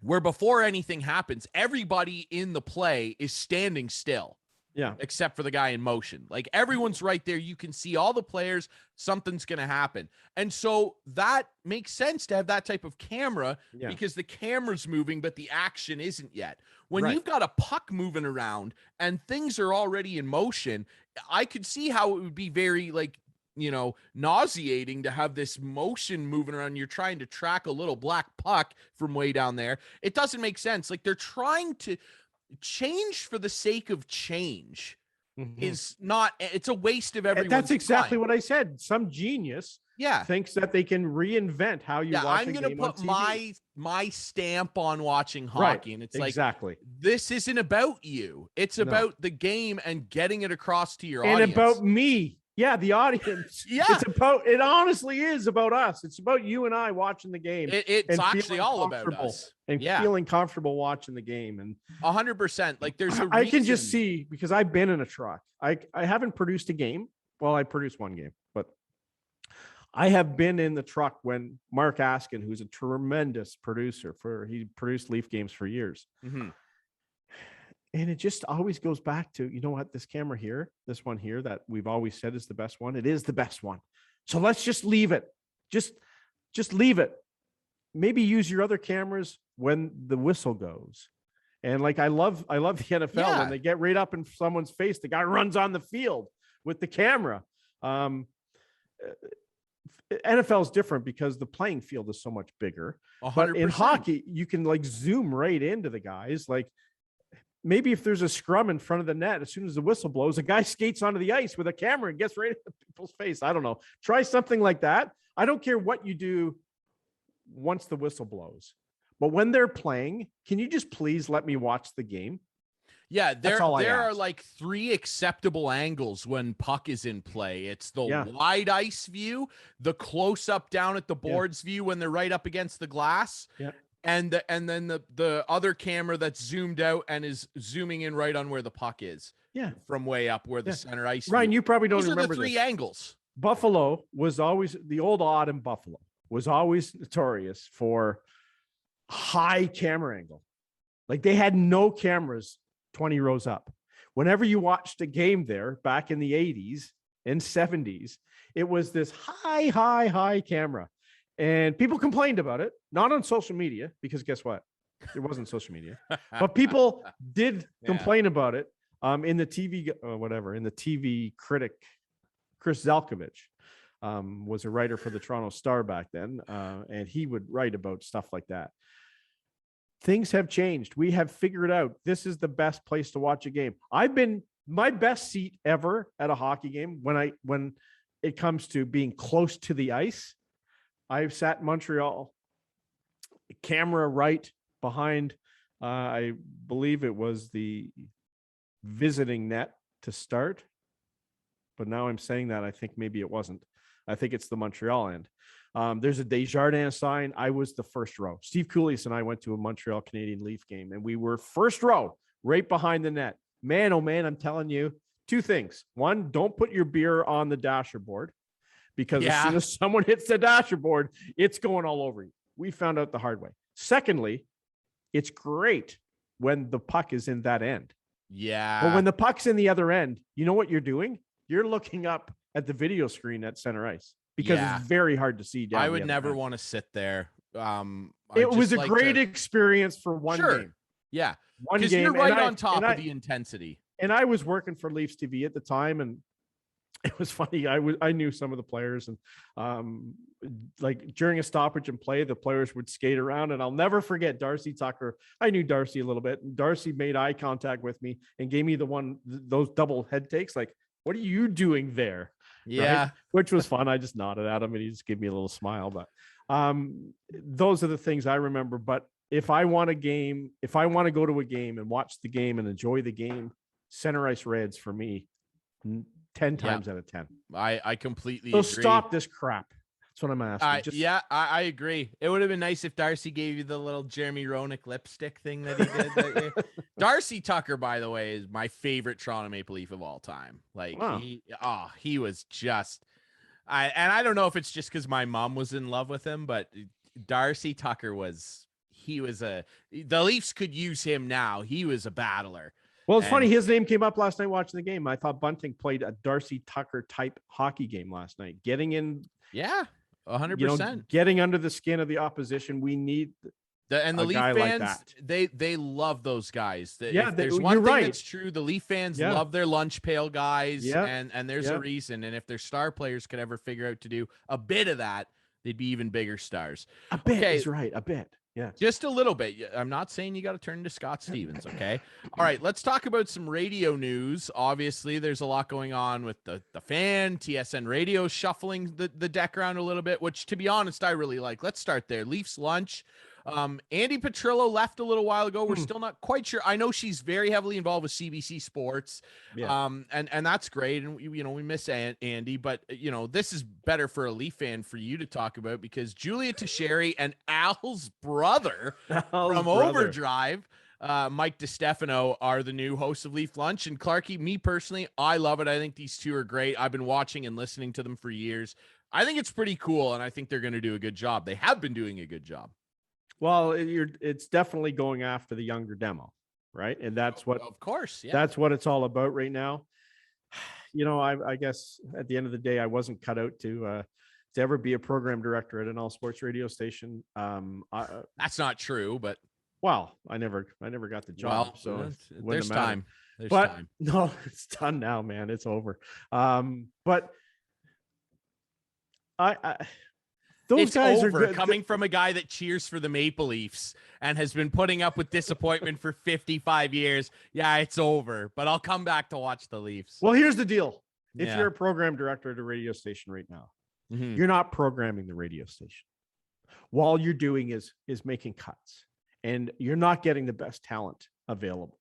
where before anything happens, everybody in the play is standing still. Yeah. Except for the guy in motion. Like everyone's right there. You can see all the players. Something's going to happen. And so that makes sense to have that type of camera because the camera's moving, but the action isn't yet. When you've got a puck moving around and things are already in motion, I could see how it would be very like, nauseating to have this motion moving around. You're trying to track a little black puck from way down there. It doesn't make sense. Like they're trying to change for the sake of change is not, it's a waste of everyone's That's exactly time. what I said. Some genius thinks that they can reinvent how you watch a game on TV. I'm going to put my stamp on watching hockey. And it's like, this isn't about you. It's about the game and getting it across to your audience. And about me. Yeah, the audience. It honestly is about us. It's about you and I watching the game. It's actually all about us. And feeling comfortable watching the game. And 100%. Like there's a reason. I can just see, because I've been in a truck. I haven't produced a game. Well, I produced one game, but I have been in the truck when Mark Askin, who's a tremendous producer, he produced Leaf games for years. And it just always goes back to, you know what, this camera here, this one here that we've always said is the best one. It is the best one. So let's just leave it. Just leave it. Maybe use your other cameras when the whistle goes. And like, I love the NFL when they get right up in someone's face, the guy runs on the field with the camera. NFL is different because the playing field is so much bigger. 100%. But in hockey, you can like zoom right into the guys. Like, maybe if there's a scrum in front of the net, as soon as the whistle blows, a guy skates onto the ice with a camera and gets right into people's face. I don't know. Try something like that. I don't care what you do once the whistle blows. But when they're playing, can you just please let me watch the game? Yeah, there are like 3 acceptable angles when puck is in play. It's the wide ice view, the close up down at the boards view when they're right up against the glass. Yeah. And then the other camera that's zoomed out and is zooming in right on where the puck is. Yeah. From way up where the center ice. Ryan, you probably don't Those remember are the 3 angles. Buffalo was always, the old odd in Buffalo was always notorious for high camera angle. Like they had no cameras 20 rows up. Whenever you watched a game there back in the 80s and 70s, it was this high camera. And people complained about it, not on social media, because guess what? There wasn't social media, but people did complain about it in the TV, in the TV critic. Chris Zelkovich was a writer for the Toronto Star back then, and he would write about stuff like that. Things have changed. We have figured out this is the best place to watch a game. I've been my best seat ever at a hockey game when it comes to being close to the ice. I've sat in Montreal, camera right behind, I believe it was the visiting net to start. But now I'm saying that I think maybe it wasn't. I think it's the Montreal end. There's a Desjardins sign. I was the first row. Steve Coolies and I went to a Montreal Canadian Leaf game, and we were first row right behind the net. Man, oh man, I'm telling you 2 things. One, don't put your beer on the dasher board. Because as soon as someone hits the dasher board, it's going all over you. We found out the hard way. Secondly, it's great when the puck is in that end. Yeah. But when the puck's in the other end, you know what you're doing? You're looking up at the video screen at center ice because it's very hard to see down. I would never want to sit there. It was a great experience for one game. Yeah. One game. You're right on top of the intensity. And I was working for Leafs TV at the time, and it was funny. I knew some of the players, and like during a stoppage and play, the players would skate around, and I'll never forget Darcy Tucker. I knew Darcy a little bit, and Darcy made eye contact with me and gave me those double head takes. Like, what are you doing there? Yeah. Right? Which was fun. I just nodded at him and he just gave me a little smile, but those are the things I remember. But if I want to go to a game and watch the game and enjoy the game, center ice Reds for me, 10 times out of 10. I completely agree. Stop this crap. That's what I'm asking. I agree. It would have been nice if Darcy gave you the little Jeremy Roenick lipstick thing that he did. That year. Darcy Tucker, by the way, is my favorite Toronto Maple Leaf of all time. Like he was just, I don't know if it's just because my mom was in love with him, but Darcy Tucker the Leafs could use him now. He was a battler. Well, it's funny. His name came up last night watching the game. I thought Bunting played a Darcy Tucker type hockey game last night, getting in. Yeah, 100%. Getting under the skin of the opposition. We need the Leaf fans. Like they love those guys. There's one thing that's true. The Leaf fans love their lunch pail guys, and there's a reason. And if their star players could ever figure out to do a bit of that, they'd be even bigger stars. A bit is right. A bit. Yeah. Just a little bit. I'm not saying you got to turn into Scott Stevens. Okay. All right. Let's talk about some radio news. Obviously, there's a lot going on with the fan, TSN radio shuffling the deck around a little bit, which, to be honest, I really like. Let's start there. Leafs lunch. Andy Petrillo left a little while ago. We're still not quite sure. I know she's very heavily involved with CBC Sports. Yeah. And that's great. And we miss Andy, but this is better for a Leaf fan for you to talk about, because Julia Teixeira and Al's brother from Overdrive, Mike DiStefano, are the new hosts of Leaf Lunch. And Clarkey, me personally, I love it. I think these two are great. I've been watching and listening to them for years. I think it's pretty cool, and I think they're going to do a good job. They have been doing a good job. Well, it's definitely going after the younger demo, right? And that's what, of course, that's what it's all about right now. I guess at the end of the day, I wasn't cut out to ever be a program director at an all sports radio station. That's not true, but I never got the job. So there's time. No, it's done now, man. It's over. But those guys are good. Coming from a guy that cheers for the Maple Leafs and has been putting up with disappointment for 55 years. Yeah, it's over, but I'll come back to watch the Leafs. Well, here's the deal. If you're a program director at a radio station right now, you're not programming the radio station. All you're doing is making cuts, and you're not getting the best talent available.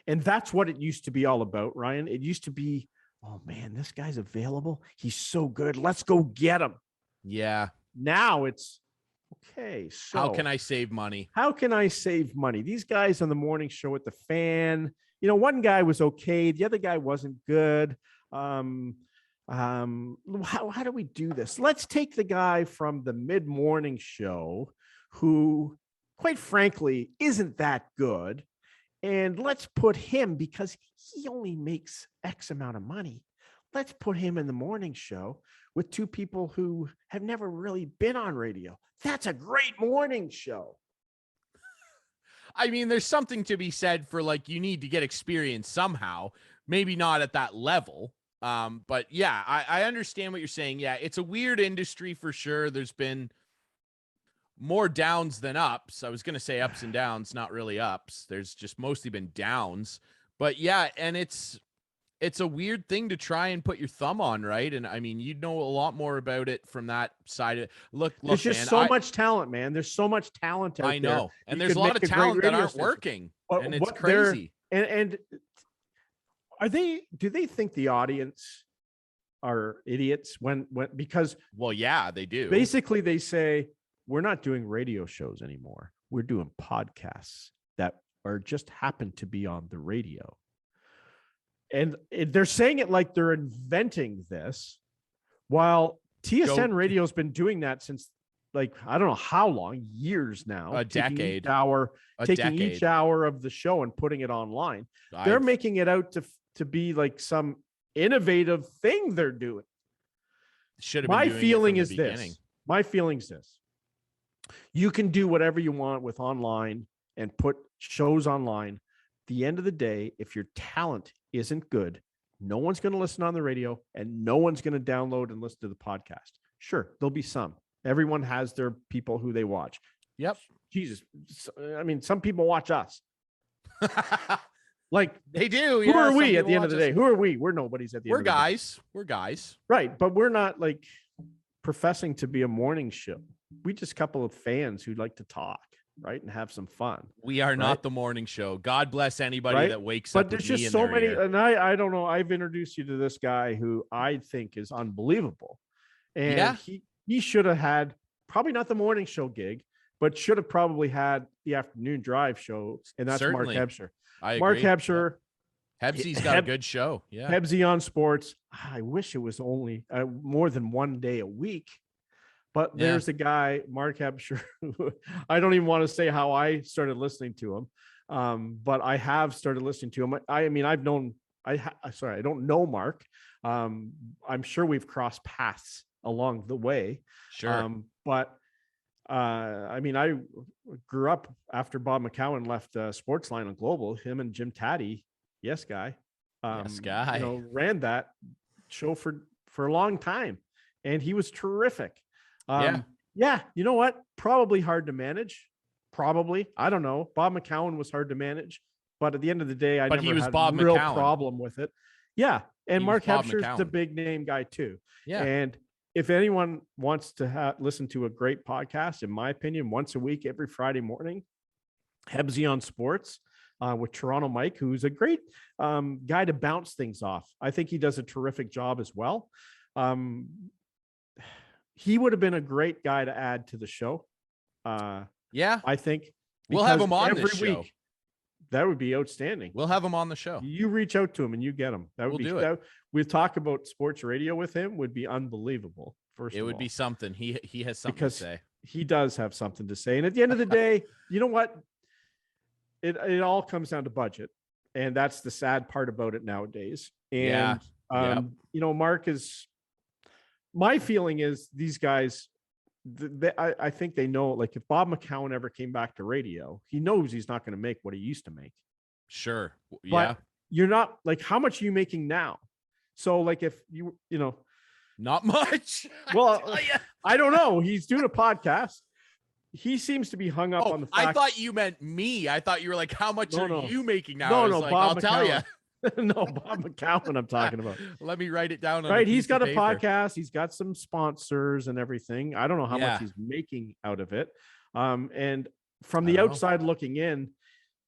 And that's what it used to be all about, Ryan. It used to be, oh man, this guy's available. He's so good. Let's go get him. Yeah. Now it's okay. So how can I save money? These guys on the morning show with the fan, one guy was okay. The other guy wasn't good. How do we do this? Let's take the guy from the mid-morning show who, quite frankly, isn't that good. And let's put him, because he only makes X amount of money. Let's put him in the morning show with two people who have never really been on radio. That's a great morning show. I mean, there's something to be said for, you need to get experience somehow, maybe not at that level. But yeah, I understand what you're saying. Yeah, it's a weird industry for sure. There's been more downs than ups. I was going to say ups and downs, not really ups. There's just mostly been downs. But yeah, and it's a weird thing to try and put your thumb on, right? And I mean, you know a lot more about it from that side of it. Look, there's just so much talent, man. There's so much talent out there. I know. And there's a lot of talent that aren't working. And it's crazy. And do they think the audience are idiots because yeah, they do. Basically they say, we're not doing radio shows anymore. We're doing podcasts that are just happen to be on the radio. And they're saying it like they're inventing this, while TSN radio has been doing that since, I don't know how long, years now. A decade. Taking each hour of the show and putting it online. They're making it out to be like some innovative thing they're doing. My feeling is this. You can do whatever you want with online and put shows online. At the end of the day, if your talent isn't good, no one's going to listen on the radio, and no one's going to download and listen to the podcast. Sure, there'll be some. Everyone has their people who they watch. Yep. Jesus. I mean, some people watch us. They do. Who are we at the end of the day? Who are we? We're nobodies at the end of the day. We're guys. Right. But we're not professing to be a morning show. We just a couple of fans who like to talk, right, and have some fun. We are not the morning show. God bless anybody that wakes up. But there's just so many, and I don't know. I've introduced you to this guy who I think is unbelievable, and he should have had probably not the morning show gig, but should have probably had the afternoon drive show, and that's Certainly. Mark Hebscher. Mark Hebscher. Hebsy's got a good show. Yeah, Hebsy on Sports. I wish it was only more than one day a week. But there's a guy, Mark Hebscher, I don't even want to say how I started listening to him. But I have started listening to him. I mean, I don't know Mark. I'm sure we've crossed paths along the way. Sure. But I mean, I grew up after Bob McCown left Sportsline on Global. Him and Jim Taddy, yes guy, ran that show for a long time, and he was terrific. Yeah, you know what? Probably hard to manage. Probably, I don't know. Bob McCown was hard to manage, but at the end of the day, I never had a real problem with it. Yeah, and Mark Hebscher's the big name guy too. Yeah, and if anyone wants to listen to a great podcast, in my opinion, once a week, every Friday morning, Hebsy on Sports with Toronto Mike, who's a great guy to bounce things off. I think he does a terrific job as well. He would have been a great guy to add to the show. Yeah, I think we'll have him on this show. Week, that would be outstanding. We'll have him on the show. You reach out to him and you get him. That would we'll talk about sports radio with him would be unbelievable. It would be something. He has something to say. He does have something to say. And at the end of the day, you know what? It all comes down to budget. And that's the sad part about it nowadays. And Mark my feeling is these guys, I think they know, like if Bob McCown ever came back to radio, he knows he's not going to make what he used to make. Sure. Yeah. But you're not, like, how much are you making now? So like if not much. Well, I don't know. He's doing a podcast. He seems to be hung up on the fact. I thought you meant me. I thought you were like, how much are you making now? No, like, Bob I'll tell you. No, Bob McCown I'm talking about. Let me write it down. Right. He's got a podcast. He's got some sponsors and everything. I don't know how much he's making out of it. And from the outside looking in,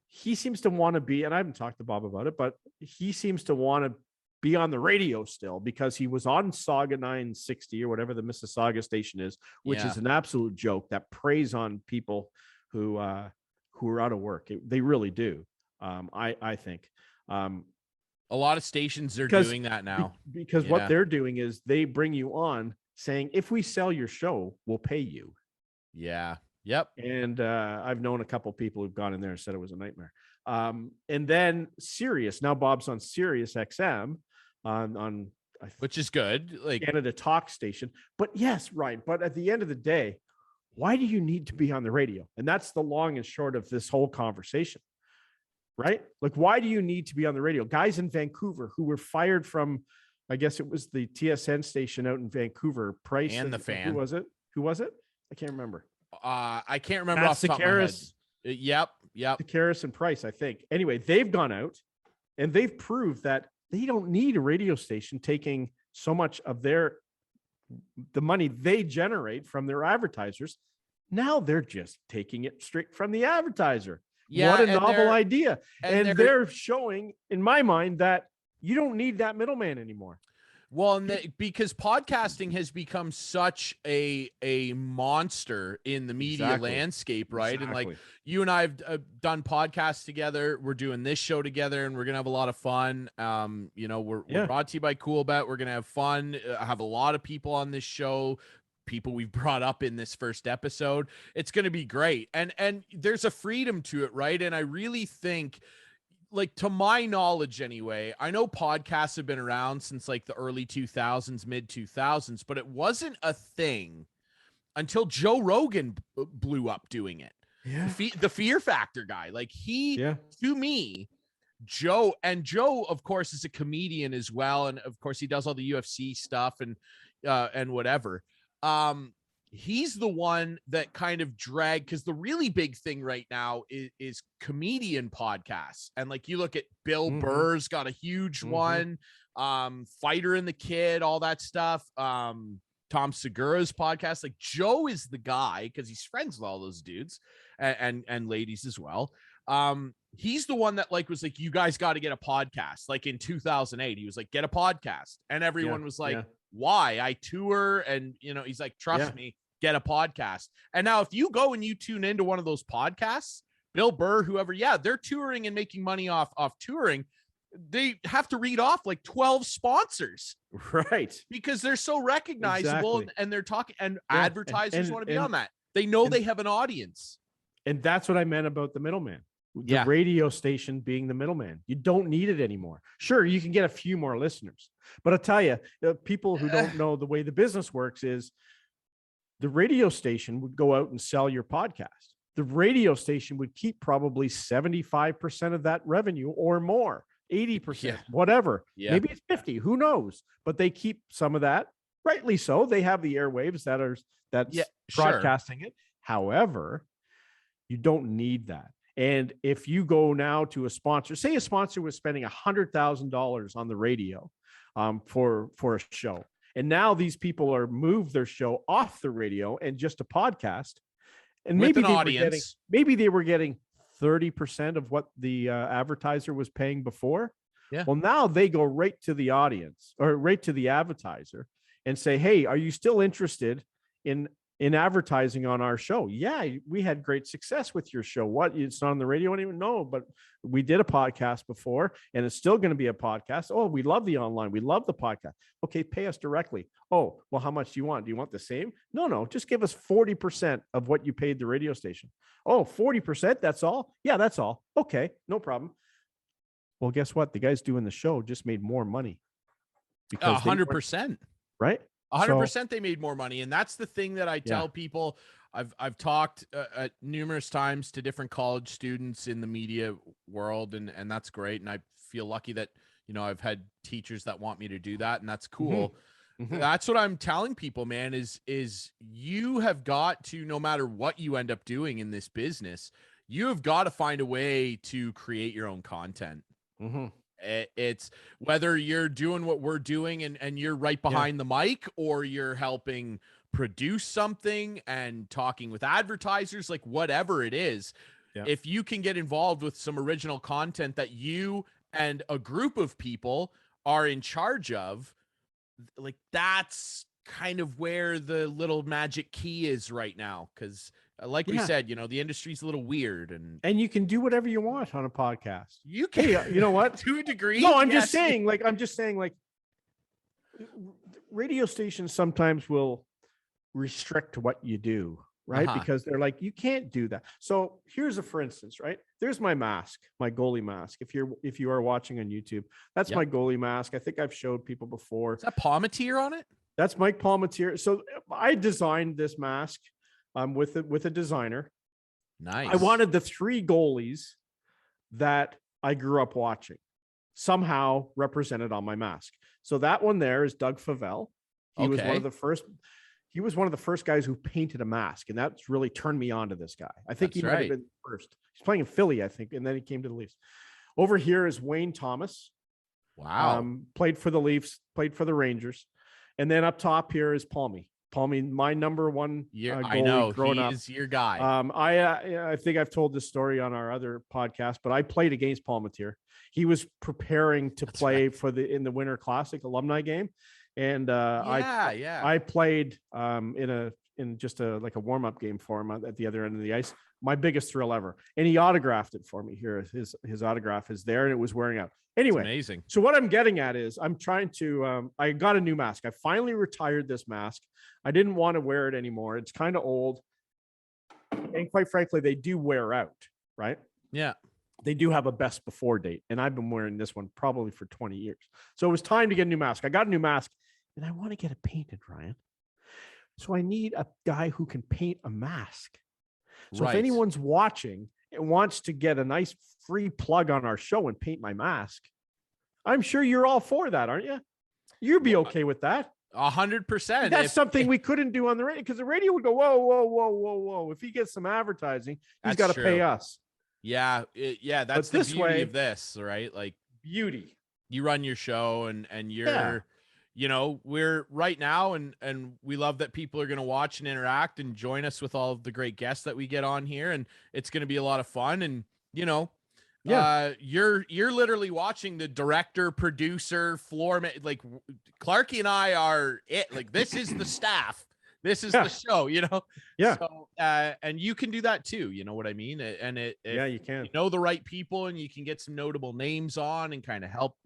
he seems to want to be, and I haven't talked to Bob about it, but he seems to want to be on the radio still because he was on Saga 960 or whatever the Mississauga station is, which is an absolute joke that preys on people who are out of work. They really do. I think. A lot of stations are doing that now because what they're doing is they bring you on saying, if we sell your show, we'll pay you. Yeah. Yep. And I've known a couple people who've gone in there and said it was a nightmare. And then Sirius, now Bob's on Sirius XM on which is good, like Canada Talk Station. But yes, right. But at the end of the day, why do you need to be on the radio? And that's the long and short of this whole conversation. Right? Like, why do you need to be on the radio? Guys in Vancouver who were fired from, I guess it was the TSN station out in Vancouver. Price and the Fan. Who was it? I can't remember. I can't remember off the top of my head. Yep. Sakaris and Price, I think. Anyway, they've gone out and they've proved that they don't need a radio station taking so much of the money they generate from their advertisers. Now they're just taking it straight from the advertiser. Yeah, what a novel idea. And they're showing, in my mind, that you don't need that middleman anymore. Well, because podcasting has become such a monster in the media landscape, right? Exactly. And like you and I have done podcasts together. We're doing this show together, and we're gonna have a lot of fun. We're brought to you by Coolbet. We're gonna have fun. Have a lot of people on this show. People we've brought up in this first episode. It's going to be great. And there's a freedom to it, right? And I really think, like, to my knowledge anyway, I know podcasts have been around since like the early 2000s, mid 2000s, but it wasn't a thing until Joe Rogan blew up doing it. Yeah. The Fear Factor guy, like to me, Joe, of course, is a comedian as well. And of course he does all the UFC stuff and whatever. He's the one that kind of dragged, because the really big thing right now is comedian podcasts. And like you look at Bill Burr's got a huge one, Fighter and the Kid, all that stuff. Tom Segura's podcast. Like Joe is the guy because he's friends with all those dudes and ladies as well. He's the one that like was like, you guys got to get a podcast. Like in 2008, he was like, get a podcast. And everyone was like, why? I tour. And, he's like, trust me, get a podcast. And now if you go and you tune into one of those podcasts, Bill Burr, whoever, they're touring and making money off touring. They have to read off like 12 sponsors. Right. Because they're so recognizable and they're talking and advertisers want to be on that. They know they have an audience. And that's what I meant about the middleman. The radio station being the middleman. You don't need it anymore. Sure, you can get a few more listeners, but I'll tell you, people who don't know the way the business works is the radio station would go out and sell your podcast. The radio station would keep probably 75% of that revenue or more, 80%, whatever. Maybe it's 50, who knows? But they keep some of that, rightly so. They have the airwaves that's broadcasting it. However, you don't need that. And if you go now to a sponsor, say a sponsor was spending $100,000 on the radio for a show, and now these people are moved their show off the radio and just a podcast, and maybe they were getting 30% of what the advertiser was paying before. Yeah. Well, now they go right to the audience or right to the advertiser and say, "Hey, are you still interested in advertising on our show? Yeah, we had great success with your show. What? It's not on the radio anymore? No, but we did a podcast before, and it's still going to be a podcast. Oh, we love the online. We love the podcast. Okay, pay us directly. Oh, well, how much do you want? Do you want the same? No, just give us 40% of what you paid the radio station. Oh, 40%? That's all? Yeah, that's all. Okay, no problem. Well, guess what? The guys doing the show just made more money. Because 100%. Right? 100% they made more money. And that's the thing that I tell people. I've talked numerous times to different college students in the media world, and that's great. And I feel lucky that, I've had teachers that want me to do that, and that's cool. Mm-hmm. That's what I'm telling people, man, is you have got to, no matter what you end up doing in this business, you have got to find a way to create your own content. Mm-hmm. It's whether you're doing what we're doing and you're right behind the mic, or you're helping produce something and talking with advertisers, like whatever it is. If you can get involved with some original content that you and a group of people are in charge of, like that's kind of where the little magic key is right now. Because like we said, the industry's a little weird, and you can do whatever you want on a podcast. You can, you know what? To a degree. No, I'm just saying, radio stations sometimes will restrict what you do, right? Because they're like, you can't do that. So here's for instance, right? There's my mask, my goalie mask. If you are watching on YouTube, that's my goalie mask. I think I've showed people before. Is that Palmatier on it? That's Mike Palmatier. So I designed this mask with a designer. Nice. I wanted the 3 goalies that I grew up watching somehow represented on my mask. So that one there is Doug Favell. He was one of the first. He was one of the first guys who painted a mask, and that's really turned me on to this guy. I think he might have been first. He's playing in Philly, I think, and then he came to the Leafs. Over here is Wayne Thomas. Wow. Played for the Leafs, played for the Rangers. And then up top here is Palmy, my number one goalie. I know growing he up. is your guy. I think I've told this story on our other podcast, but I played against Palmatier. He was preparing to play in the Winter Classic alumni game, and I played in just a warm-up game for him at the other end of the ice. My biggest thrill ever, and he autographed it for me. Here, his autograph is there, and it was wearing out. Anyway, that's amazing. So what I'm getting at is I'm trying to, I got a new mask. I finally retired this mask. I didn't want to wear it anymore. It's kind of old. And quite frankly, they do wear out, right? Yeah. They do have a best before date. And I've been wearing this one probably for 20 years. So it was time to get a new mask. I got a new mask, and I want to get it painted, Ryan. So I need a guy who can paint a mask. So if anyone's watching and wants to get a nice free plug on our show and paint my mask, I'm sure you're all for that, aren't you? You'd be okay with that. 100%. That's something we couldn't do on the radio, because the radio would go, whoa. If he gets some advertising, he's got to pay us. Yeah. That's the beauty of this, right? Like beauty. You run your show and you're, we're right now, and we love that people are going to watch and interact and join us with all of the great guests that we get on here. And it's going to be a lot of fun. And, you're literally watching the director, producer, floor, like Clarkey and I are it. Like, this is the staff. This is the show, Yeah. So, and you can do that too. You know what I mean? And you can. You know the right people, and you can get some notable names on and kind of help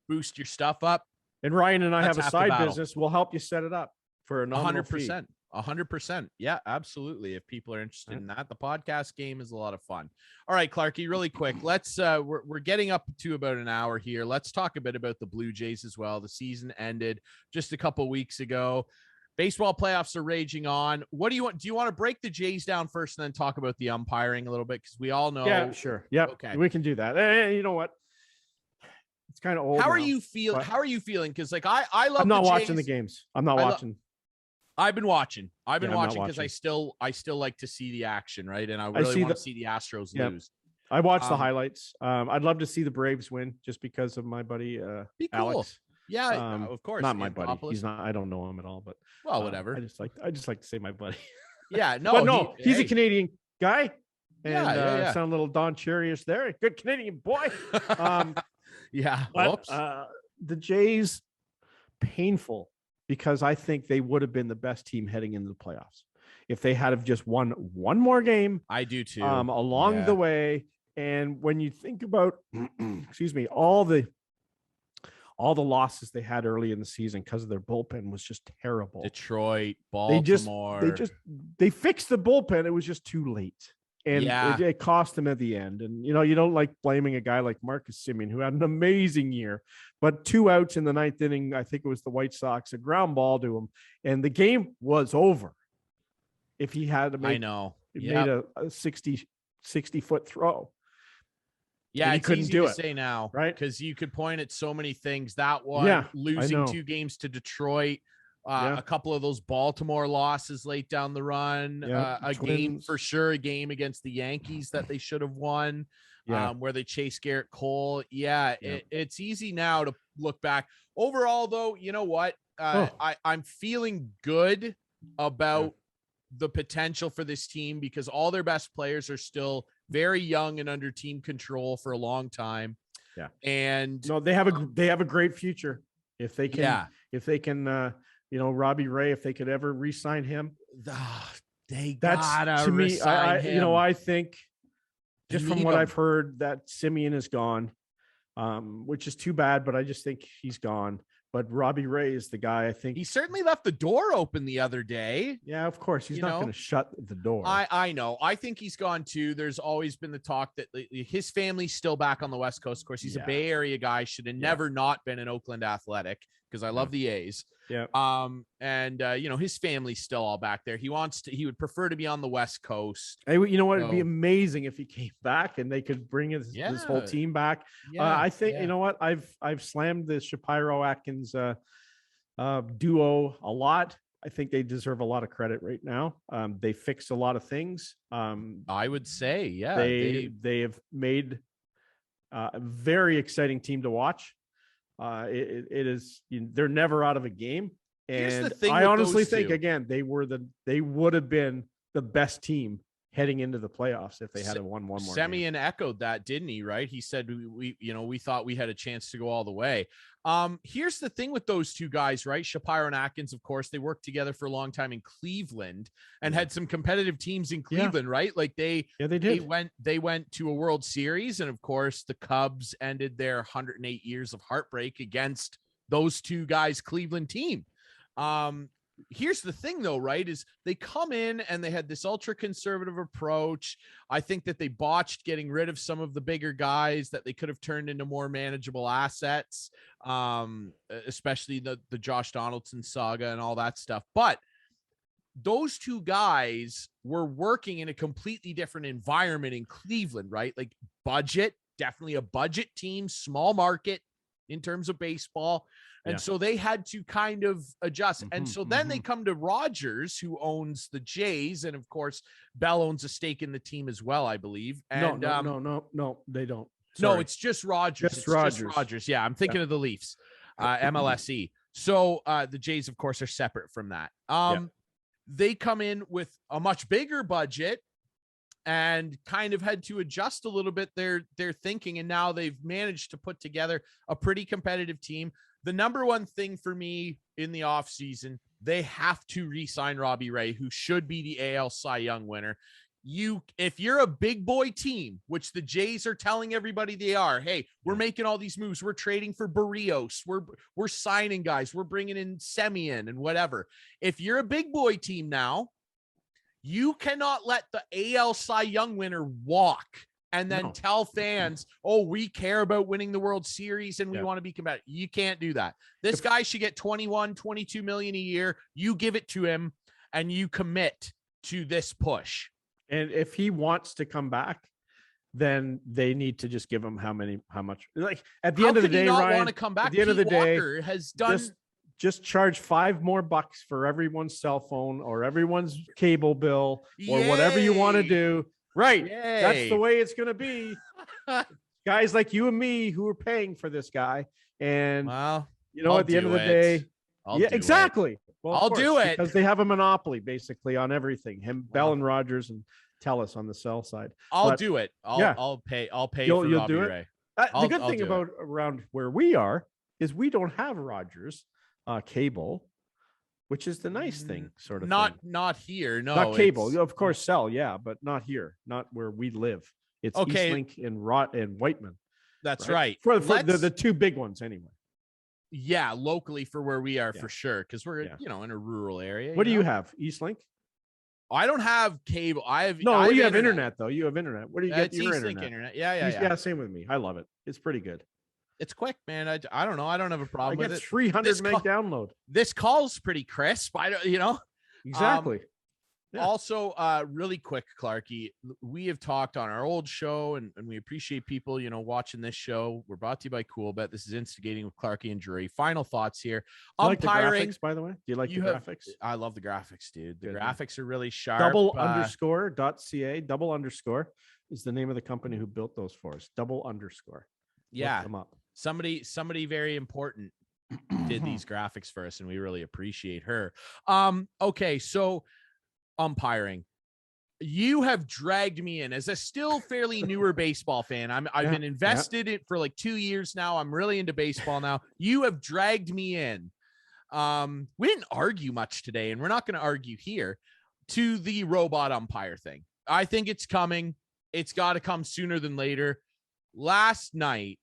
boost your stuff up. And Ryan and I have a side business. We'll help you set it up for a nominal 100%. 100%. Yeah, absolutely. If people are interested in that, the podcast game is a lot of fun. All right, Clarkey, really quick. Let's we're getting up to about an hour here. Let's talk a bit about the Blue Jays as well. The season ended just a couple weeks ago. Baseball playoffs are raging on. What do you want? Do you want to break the Jays down first and then talk about the umpiring a little bit? Because we all know. Yeah, sure. Yeah. Okay. We can do that. You know what? It's kind of old. How are you feeling? Because like I love. I'm not watching the games. I'm not watching. I've been watching because I still like to see the action, right? And I really want to see the Astros lose. I watch the highlights. I'd love to see the Braves win just because of my buddy Alex. Yeah, of course. Not my buddy. He's not. I don't know him at all. But whatever. I just like to say my buddy. Yeah, no, but no, he's a Canadian guy. And sound a little Don Cherry-ish there. Good Canadian boy. Yeah. But, the Jays, painful. Because I think they would have been the best team heading into the playoffs if they had have just won one more game. I do too. Along the way, and when you think about, excuse me, all the losses they had early in the season because of their bullpen was just terrible. Detroit, Baltimore. They fixed the bullpen. It was just too late. And it cost them at the end. And, you don't like blaming a guy like Marcus Semien, who had an amazing year, but 2 outs in the 9th inning. I think it was the White Sox, a ground ball to him. And the game was over. If he had made a 60-foot throw. Yeah, it's couldn't do it. Say now, right? Because you could point at so many things. That one, losing 2 games to Detroit, a couple of those Baltimore losses late down the run, a game for sure, a game against the Yankees that they should have won, where they chased Garrett Cole. It's easy now to look back. Overall, though, you know what? I'm feeling good about the potential for this team because all their best players are still very young and under team control for a long time. Yeah. And they have a great future if they can, Robbie Ray, if they could ever re-sign him, gotta re-sign him. I think just from what I've heard that Semien is gone, which is too bad, but I just think he's gone. But Robbie Ray is the guy. I think he certainly left the door open the other day. Yeah, of course. He's not going to shut the door. I know. I think he's gone too. There's always been the talk that his family's still back on the West Coast. Of course, he's a Bay Area guy. Should have never not been an Oakland Athletic because I love the A's. Yeah. His family's still all back there. He would prefer to be on the West Coast. Hey, you know what? It'd be amazing if he came back and they could bring his whole team back. I think, you know what? I've slammed the Shapiro-Atkins duo a lot. I think they deserve a lot of credit right now. They fixed a lot of things. I would say, they have made a very exciting team to watch. It is, they're never out of a game. And I honestly think again, they would have been the best team heading into the playoffs if they had won one more. Semien echoed that, didn't he? Right. He said, we thought we had a chance to go all the way. Here's the thing with those two guys, right? Shapiro and Atkins, of course, they worked together for a long time in Cleveland and had some competitive teams in Cleveland, right? Like they did. They went to a World Series, and of course the Cubs ended their 108 years of heartbreak against those two guys' Cleveland team. Here's the thing though, right, is they come in and they had this ultra conservative approach. I think that they botched getting rid of some of the bigger guys that they could have turned into more manageable assets, especially the Josh Donaldson saga and all that stuff. But those two guys were working in a completely different environment in Cleveland, right? Like budget, definitely a budget team, small market in terms of baseball. And so they had to kind of adjust. And so then they come to Rogers, who owns the Jays. And of course, Bell owns a stake in the team as well, I believe. And no, they don't. Sorry. No, it's just Rogers. Just Rogers. Yeah, I'm thinking of the Leafs, MLSE. So the Jays, of course, are separate from that. They come in with a much bigger budget and kind of had to adjust a little bit their thinking. And now they've managed to put together a pretty competitive team. The number one thing for me in the offseason, they have to re-sign Robbie Ray, who should be the AL Cy Young winner. if you're a big boy team, which the Jays are telling everybody they are, hey, we're making all these moves. We're trading for Barrios. We're signing guys. We're bringing in Semien and whatever. If you're a big boy team now, you cannot let the AL Cy Young winner walk and then tell fans, oh, we care about winning the World Series and we want to be competitive. You can't do that. This guy should get 21, 22 million a year. You give it to him and you commit to this push. And if he wants to come back, then they need to just give him how much. Like at the end of the day, Ryan, want to come back? At the end of the day, has done just charge $5 more for everyone's cell phone or everyone's cable bill or whatever you want to do. Right. Yay. That's the way it's going to be. Guys like you and me who are paying for this guy. And at the end of the day, exactly. Well, I'll do it because they have a monopoly basically on everything. Bell and Rogers and Telus on the sell side. I'll do it. I'll pay. You'll do it. Ray. The good thing about around where we are is we don't have Rogers cable, which is the nice thing, sort of. Not here. No, not cable. Of course, cell. Yeah, but not here. Not where we live. It's Eastlink and Whiteman. That's right. For the two big ones anyway. Yeah, locally for where we are for sure, because we're in a rural area. What do you have? Eastlink? I don't have cable. I have you have internet though. You have internet. Where do you get your internet? Yeah. Same with me. I love it. It's pretty good. It's quick, man. I don't know. I don't have a problem with it. 300 meg download. This call's pretty crisp. Exactly. Also, really quick, Clarkey, we have talked on our old show and we appreciate people, watching this show. We're brought to you by Coolbet. This is Instigating with Clarkey and Drury. Final thoughts here. Umpiring, like the graphics, by the way. Do you like the graphics? I love the graphics, dude. The graphics are really sharp. Double_.ca. Double_ is the name of the company who built those for us. Double_. Yeah. Look them up. Somebody very important did these graphics for us, and we really appreciate her. Okay, so umpiring. You have dragged me in as a still fairly newer baseball fan. I've been invested in for like 2 years now. I'm really into baseball now. You have dragged me in. We didn't argue much today, and we're not going to argue here, to the robot umpire thing. I think it's coming. It's got to come sooner than later. Last night,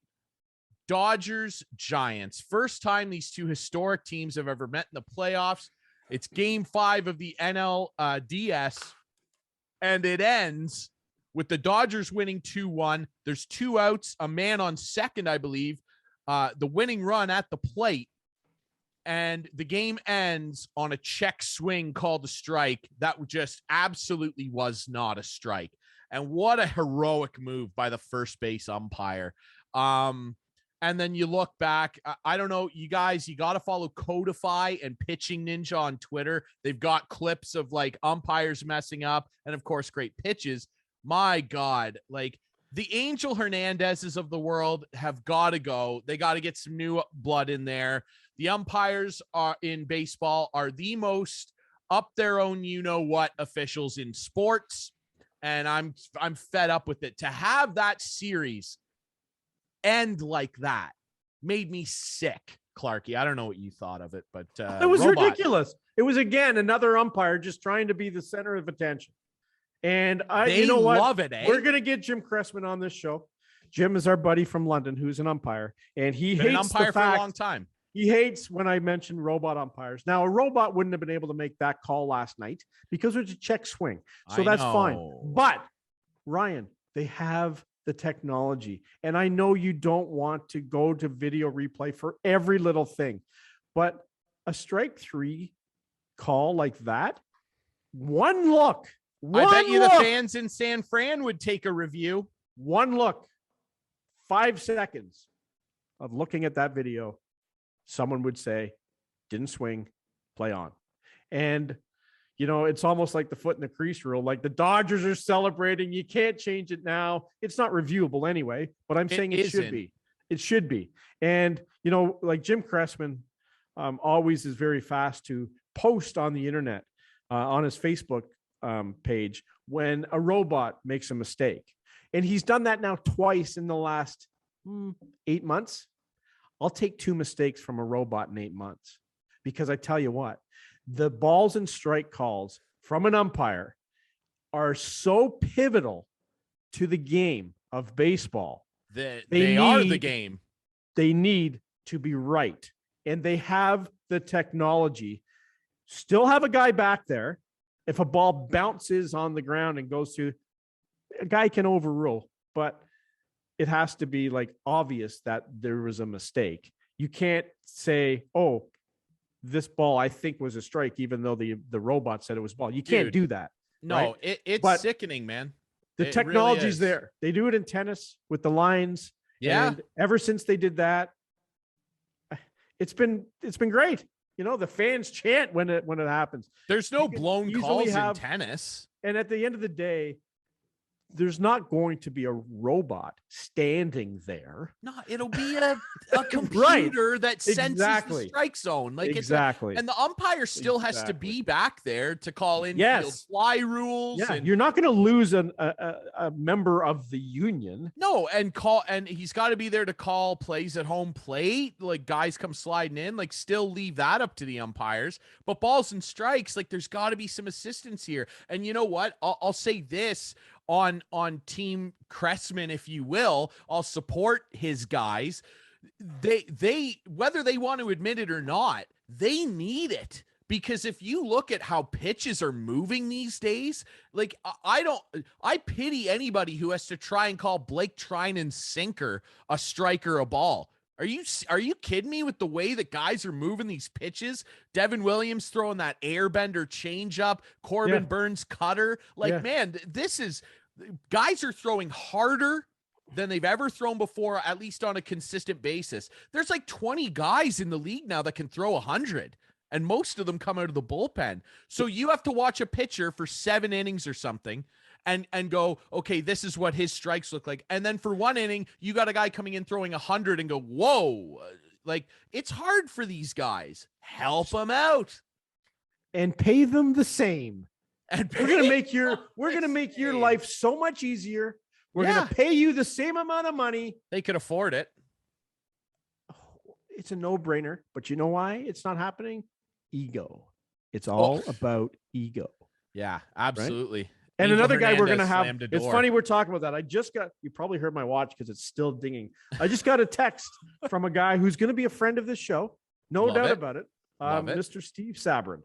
Dodgers, Giants. First time these two historic teams have ever met in the playoffs. It's game 5 of the NLDS, and it ends with the Dodgers winning 2-1. There's 2 outs, a man on second, I believe, the winning run at the plate, and the game ends on a check swing called a strike. That just absolutely was not a strike. And what a heroic move by the first base umpire. And then you look back, I don't know, you guys, you got to follow Codify and Pitching Ninja on Twitter. They've got clips of like umpires messing up and of course, great pitches. My God, like the Angel Hernandezes of the world have got to go. They got to get some new blood in there. The umpires are in baseball are the most up their own, what officials in sports. And I'm fed up with it. To have that series end like that made me sick, Clarkey. I don't know what you thought of it, but it was ridiculous. It was again another umpire just trying to be the center of attention. And they love it. We're gonna get Jim Cressman on this show. Jim is our buddy from London, who's an umpire, and he hates an umpire for a long time. He hates when I mention robot umpires. Now, a robot wouldn't have been able to make that call last night because it was a check swing. So that's fine. But Ryan, they have the technology. And I know you don't want to go to video replay for every little thing, but a strike 3 call like that, one look. I bet you the fans in San Fran would take a review. One look, 5 seconds of looking at that video. Someone would say, didn't swing, play on. And, it's almost like the foot in the crease rule. Like the Dodgers are celebrating. You can't change it now. It's not reviewable anyway, but I'm saying it should be. It should be. And, like Jim Cressman always is very fast to post on the internet, on his Facebook page, when a robot makes a mistake. And he's done that now twice in the last 8 months. I'll take 2 mistakes from a robot in 8 months, because I tell you what, the balls and strike calls from an umpire are so pivotal to the game of baseball. They are the game. They need to be right. And they have the technology. Still have a guy back there. If a ball bounces on the ground and goes through, a guy can overrule, but it has to be like obvious that there was a mistake. You can't say, oh, this ball I think was a strike, even though the robot said it was ball. You can't do that. No, right? it's sickening, man. The technology's really there. They do it in tennis with the lines. Yeah. And ever since they did that, it's been great. You know, the fans chant when it happens. There's no blown calls in tennis. And at the end of the day, there's not going to be a robot standing there. No, it'll be a computer that senses the strike zone. Like exactly. And the umpire still has to be back there to call in field fly rules. Yeah, you're not going to lose a member of the union. No, and he's got to be there to call plays at home plate. Like guys come sliding in, like still leave that up to the umpires. But balls and strikes, like there's got to be some assistance here. And you know what? I'll say this. On team Cressman, if you will, I'll support his guys. They whether they want to admit it or not, they need it, because if you look at how pitches are moving these days, like I pity anybody who has to try and call Blake Treinen's sinker a strike or a ball. Are you kidding me with the way that guys are moving these pitches? Devin Williams throwing that airbender changeup, Corbin Burns cutter. Like, man, guys are throwing harder than they've ever thrown before, at least on a consistent basis. There's like 20 guys in the league now that can throw 100, and most of them come out of the bullpen. So you have to watch a pitcher for 7 innings or something and go, okay, this is what his strikes look like. And then for 1 inning, you got a guy coming in throwing 100 and go, whoa, like it's hard for these guys. Help them out and pay them the same. And we're going to make your life so much easier. We're going to pay you the same amount of money. They could afford it. It's a no-brainer, but you know why it's not happening? Ego. It's all about ego. Yeah, absolutely. Right? And another guy we're going to have, it's funny we're talking about that. You probably heard my watch because it's still dinging. I just got a text from a guy who's going to be a friend of this show. No doubt about it. Mr. Steve Sabrin.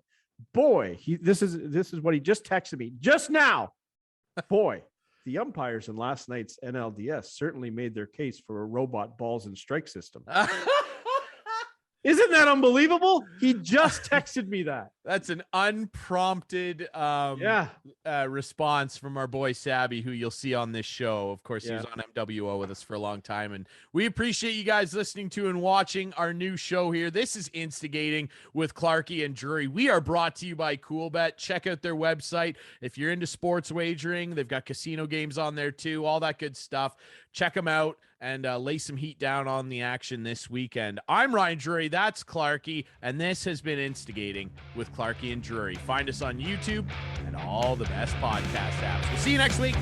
Boy, this is what he just texted me just now. Boy, the umpires in last night's NLDS certainly made their case for a robot balls and strike system. Isn't that unbelievable? He just texted me that. That's an unprompted response from our boy Sabby, who you'll see on this show. Of course, he was on MWO with us for a long time, and we appreciate you guys listening to and watching our new show here. This is Instigating with Clarkey and Drury. We are brought to you by Coolbet. Check out their website. If you're into sports wagering, they've got casino games on there too, all that good stuff. Check them out and lay some heat down on the action this weekend. I'm Ryan Drury. That's Clarkey, and this has been Instigating with Clarkey and Drury. Find us on YouTube and all the best podcast apps. We'll see you next week.